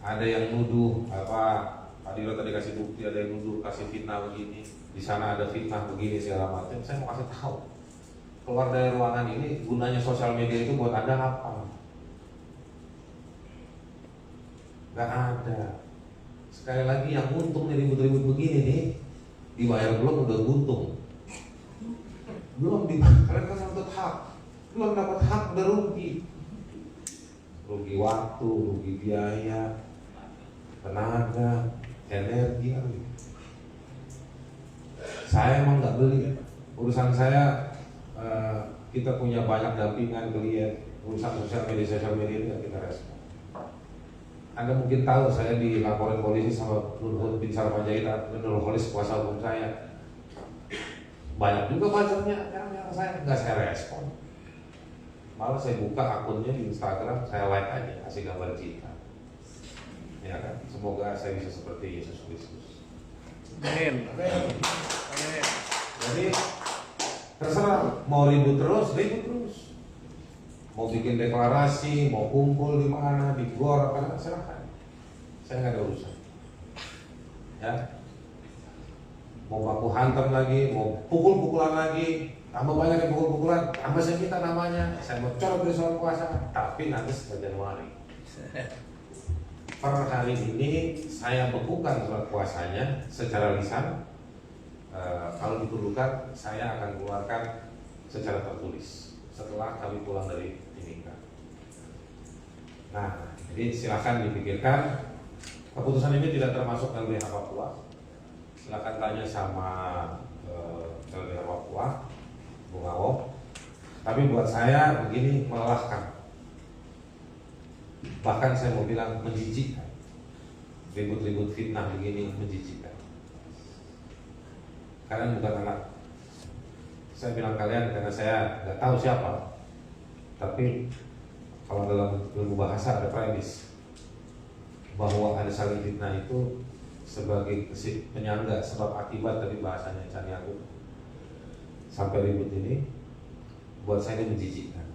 ada yang nuduh Pak Diro tadi kasih bukti, ada yang nuduh kasih fitnah begini, di sana ada fitnah begini segala macam. Saya mau kasih tahu, keluar dari ruangan ini gunanya sosial media itu buat Anda apa? Gak ada. Sekali lagi yang untung nih ribut-ribut begini nih, dibayar belum udah buntung. Belum dibayar, kalian kan dapat hak, belum dapat hak udah rugi. Rugi waktu, rugi biaya, tenaga, energi. Saya emang nggak beli. Urusan saya, kita punya banyak dampingan klien. Urusan sosial media ini nggak kita respon. Anda mungkin tahu saya dilaporin polisi sama Nurul bin Sarpanjaitan, Nurholis kuasa hukum saya. Banyak juga bacaannya yang saya nggak saya respon. Malah saya buka akunnya di Instagram, saya like aja, kasih gambar cinta. Ya kan? Semoga saya bisa seperti Yesus Kristus. Amin. Jadi terserah mau ribut terus. Mau bikin deklarasi, mau kumpul di mana, di gor apa, silahkan. Saya nggak ada urusan. Ya. Mau baku hantam lagi, mau pukul-pukulan lagi, tambah banyak yang pukul-pukulan, tambah saya minta namanya, saya mau colok dari soal kuasa, tapi nanti setelah Januari. Per hari ini saya bekukan surat kuasanya secara lisan. Kalau diperlukan, saya akan keluarkan secara tertulis setelah kami pulang dari Timika. Nah, jadi silakan dipikirkan. Keputusan ini tidak termasuk LBH Papua. Silakan tanya sama LBH Papua, Bung Awo. Tapi buat saya begini melelahkan. Bahkan saya mau bilang menjijikkan. Ribut-ribut fitnah begini menjijikkan. Kalian bukan anak. Saya bilang kalian karena saya nggak tahu siapa. Tapi kalau dalam ilmu bahasa ada premis bahwa ada saling fitnah itu sebagai penyangga sebab akibat, tapi bahasanya Caniago sampai ribut ini buat saya ini menjijikkan.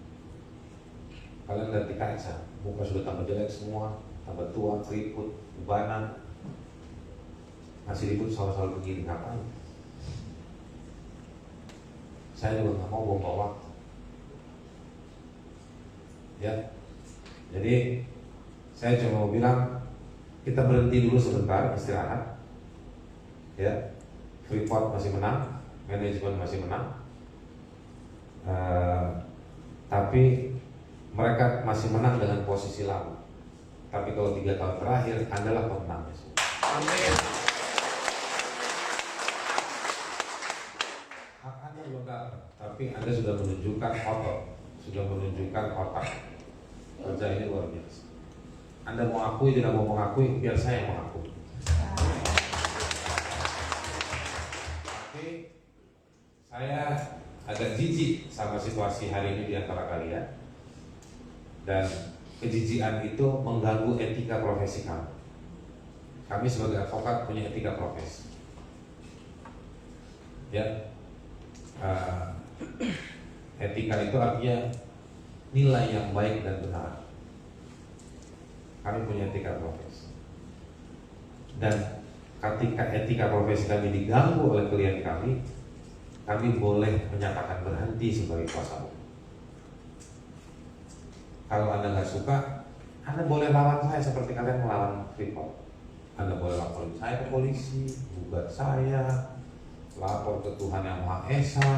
Kalian lihat di kaca, muka sudah tambah jelek semua, tambah tua, keriput, ubanan, masih ribut soal-soal begini, ngapain? Saya juga nggak mau buang waktu. Ya, jadi saya cuma mau bilang kita berhenti dulu sebentar, istirahat. Ya, Freeport masih menang, manajemen masih menang, tapi mereka masih menang dengan posisi lalu. Tapi kalau 3 tahun terakhir adalah pemenangnya. Amin. Hak Anda belum dapat, tapi Anda sudah menunjukkan otot, sudah menunjukkan otak. Kerja ini luar biasa. Anda mau akui tidak mau mengakui, biar saya yang mengakui. Tapi saya agak jijik sama situasi hari ini di antara kalian. Dan kejijikan itu mengganggu etika profesi kami. Kami sebagai advokat punya etika profesi. Ya, etika itu artinya nilai yang baik dan benar. Kami punya etika profesi. Dan ketika etika profesi kami diganggu oleh klien kami boleh menyatakan berhenti sebagai kuasa hukum. Kalau Anda nggak suka, Anda boleh lawan saya seperti kalian melawan Freeport. Anda boleh laporin saya ke polisi, gugat saya, lapor ke Tuhan Yang Maha Esa.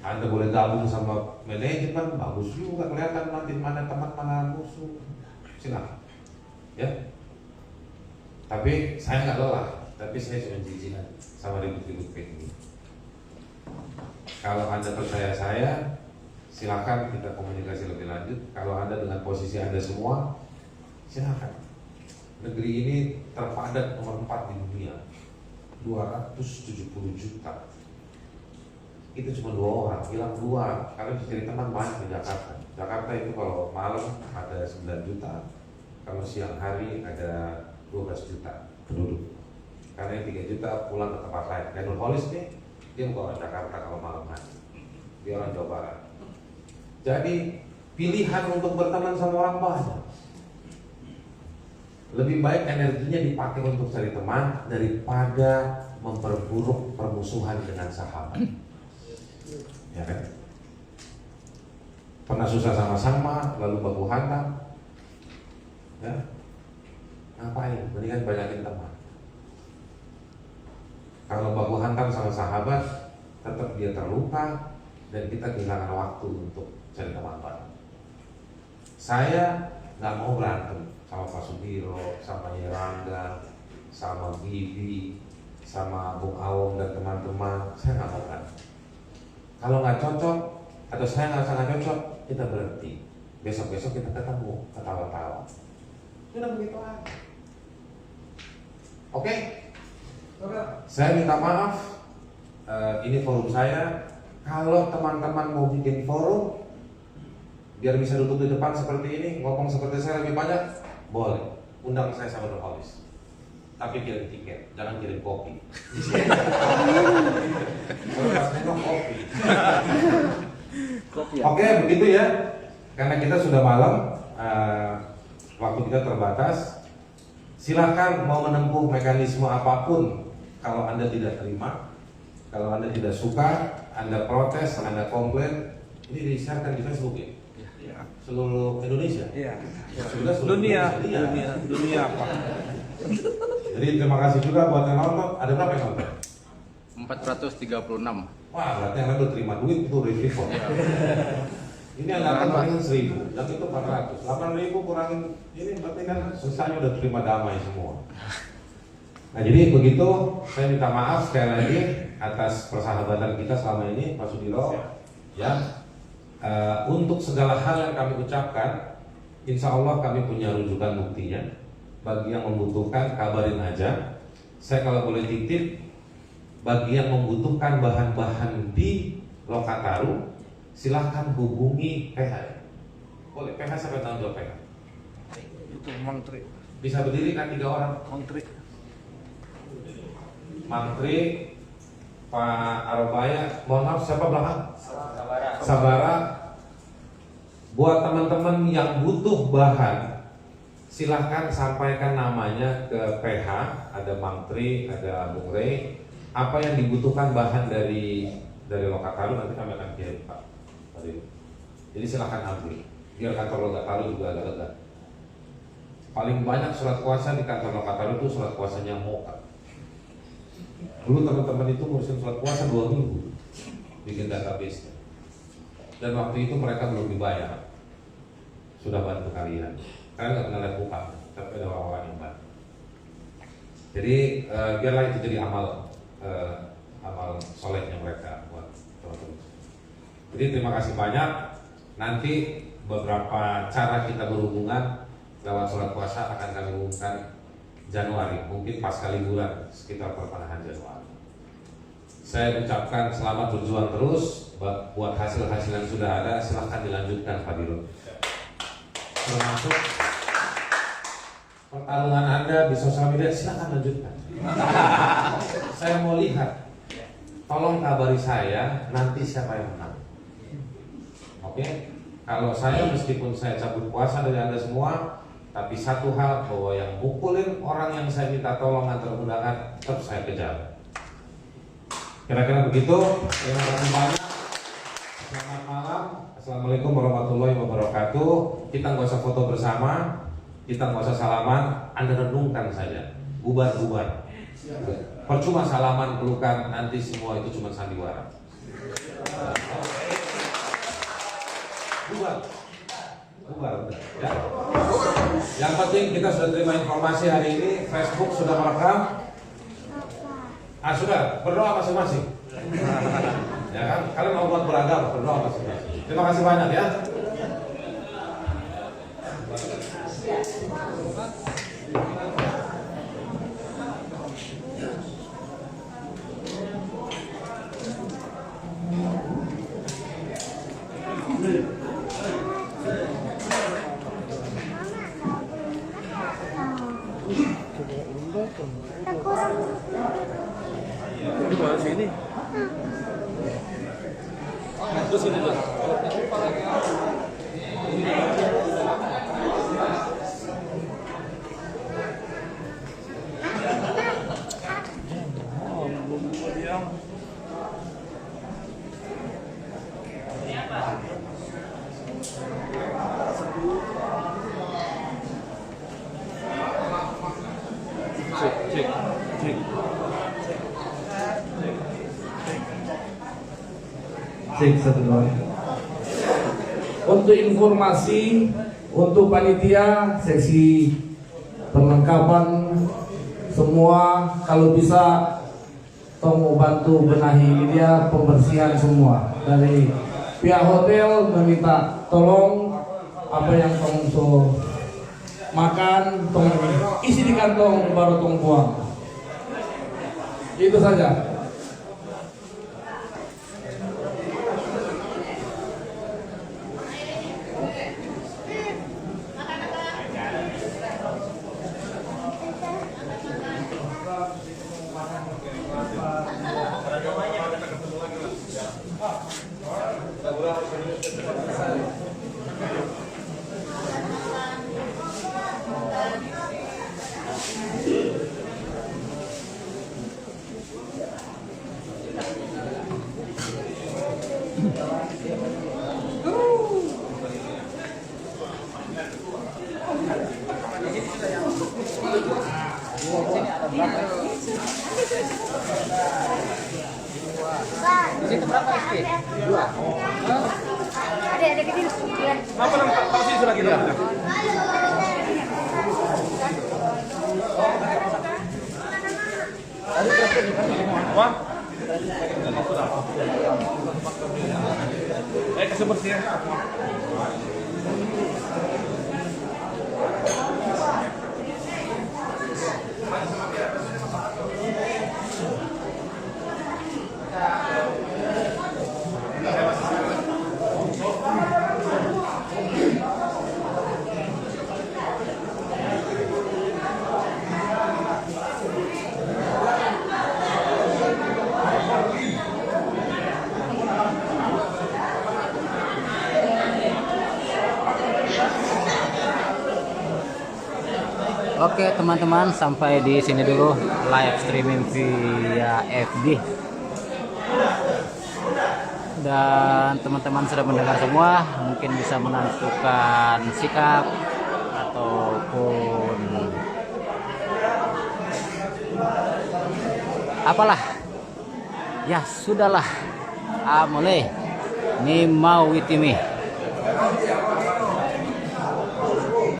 Anda boleh gabung sama manajemen, bagus juga kelihatan nanti mana teman mana musuh. Silakan, ya. Tapi saya nggak lelah, tapi saya cuma jijik sama ribut-ribut kayak gini. Kalau Anda percaya saya, silakan kita komunikasi lebih lanjut. Kalau Anda dengan posisi Anda semua, silakan. Negeri ini terpadat nomor 4 di dunia, 270 juta. Itu cuma 2 orang, hilang 2. Kalian bisa cari teman banyak di Jakarta. Jakarta itu kalau malam ada 9 juta, kalau siang hari ada 12 juta penduduk. Karena 3 juta pulang ke tempat lain. Dan Nurholis nih, dia bukan orang Jakarta kalau malam hari, dia orang Jawa Barat. Jadi pilihan untuk berteman sama orang banyak. Lebih baik energinya dipakai untuk cari teman daripada memperburuk permusuhan dengan sahabat. Ya kan? Pernah susah sama-sama, lalu baku hantam. Ya, ngapain? Mendingan banyakin teman. Kalau baku hantam sama sahabat, tetap dia terluka dan kita kehilangan waktu untuk cari teman baru. Saya nggak mau berantem sama Pak Sudiro, sama Yerangga, sama Bibi, sama Bung Awong dan teman-teman. Saya nggak mau berantem. Kalau nggak cocok atau saya nggak cocok, kita berhenti. Besok-besok kita ketemu, ketawa-tawa. Sudah begitu aja. Oke? Saya minta maaf. Ini forum saya. Kalau teman-teman mau bikin forum, biar bisa duduk di depan seperti ini, ngomong seperti saya lebih banyak, boleh. Undang saya sama Nurholis. Tapi kirim tiket, jangan kirim kopi. Kalau pas nengok kopi. Oke, begitu ya. Karena kita sudah malam, waktu kita terbatas. Silakan mau menempuh mekanisme apapun. Kalau Anda tidak terima, kalau Anda tidak suka, Anda protes, Anda komplain, ini disiarkan di Facebook ya? Seluruh Indonesia? Iya. Sudah seluruh dunia apa? Jadi terima kasih juga buat yang nonton. Ada berapa yang nonton? 436. Wah, berarti yang udah terima duit itu review. Ini anggapan paling 1000, dan itu 400. 8.000 kurangin ini berarti kan susahnya udah terima damai semua. Nah jadi begitu, saya minta maaf sekali lagi atas persahabatan kita selama ini, Pak Sudiro. Ya, untuk segala hal yang kami ucapkan, insya Allah kami punya rujukan buktinya. Bagi yang membutuhkan, kabarin aja. Saya kalau boleh titip, bagi yang membutuhkan bahan-bahan di Lokataru, silahkan hubungi PH. Boleh, PH sampai tahun 2 PH. Itu Mangtri. Bisa berdiri kan 3 orang? Mantri, Pak Arobaya, mohon maaf siapa belakang? Sabara. Buat teman-teman yang butuh bahan, silahkan sampaikan namanya ke PH. Ada Mantri, ada Bung Rey. Apa yang dibutuhkan bahan dari Lokataru nanti kami akan kirim Pak. Jadi silahkan ambil. Biar kantor Lokataru juga agak lega. Paling banyak surat kuasa di kantor Lokataru itu surat kuasanya Moka. Dulu teman-teman itu ngurusin surat kuasa 2 minggu bikin database. Dan waktu itu mereka belum dibayar. Sudah bantu kalian. Kalian nggak pernah lihat muka, tapi ada orang-orang yang bantu. Jadi biarlah itu jadi amal solehnya mereka buat teman-teman. Jadi terima kasih banyak. Nanti beberapa cara kita berhubungan lewat surat kuasa akan kami umumkan Januari, mungkin pas kali bulan sekitar pertengahan Januari. Saya ucapkan selamat berjuang terus buat hasil-hasil yang sudah ada. Silahkan dilanjutkan Pak Dirut. Termasuk pertarungan Anda di sosial media, silahkan lanjutkan. Saya mau lihat. Tolong kabari saya nanti siapa yang menang. Oke? Kalau saya meskipun saya cabut kuasa dari Anda semua, tapi satu hal bahwa yang mukulin orang yang saya minta tolong antar undangan tetap saya kejar. Kira-kira begitu. Terima kasih banyak. Selamat malam. Assalamualaikum warahmatullahi wabarakatuh. Kita nggak usah foto bersama, kita nggak usah salaman. Anda renungkan saja. Bubar-bubar. Percuma salaman, pelukan, nanti semua itu cuma sandiwara. Bubar. Udah, ya. Yang penting kita sudah terima informasi hari ini. Facebook sudah merekam. Sudah, berdoa masing-masing. Ya kan? Kalian mau buat beragam, berdoa masing-masing. Terima kasih banyak ya. Di bawah sini. Terus ini tuh. Cek. Cek 1 2. Untuk informasi untuk panitia seksi perlengkapan semua, kalau bisa tolong bantu benahi dia pembersihan semua. Dari pihak hotel meminta tolong apa yang tong so makan tong isi di kantong baru tong buang. Itu saja. Situ berapa SP? 2. Ada kecil. Apa namanya? Kalau sini sudah kita. Wah. Kasih bersih. Oke teman-teman, sampai di sini dulu live streaming via FB. Dan teman-teman sudah mendengar semua, mungkin bisa menentukan sikap ataupun apalah. Ya sudahlah. Amole ni mau itimi.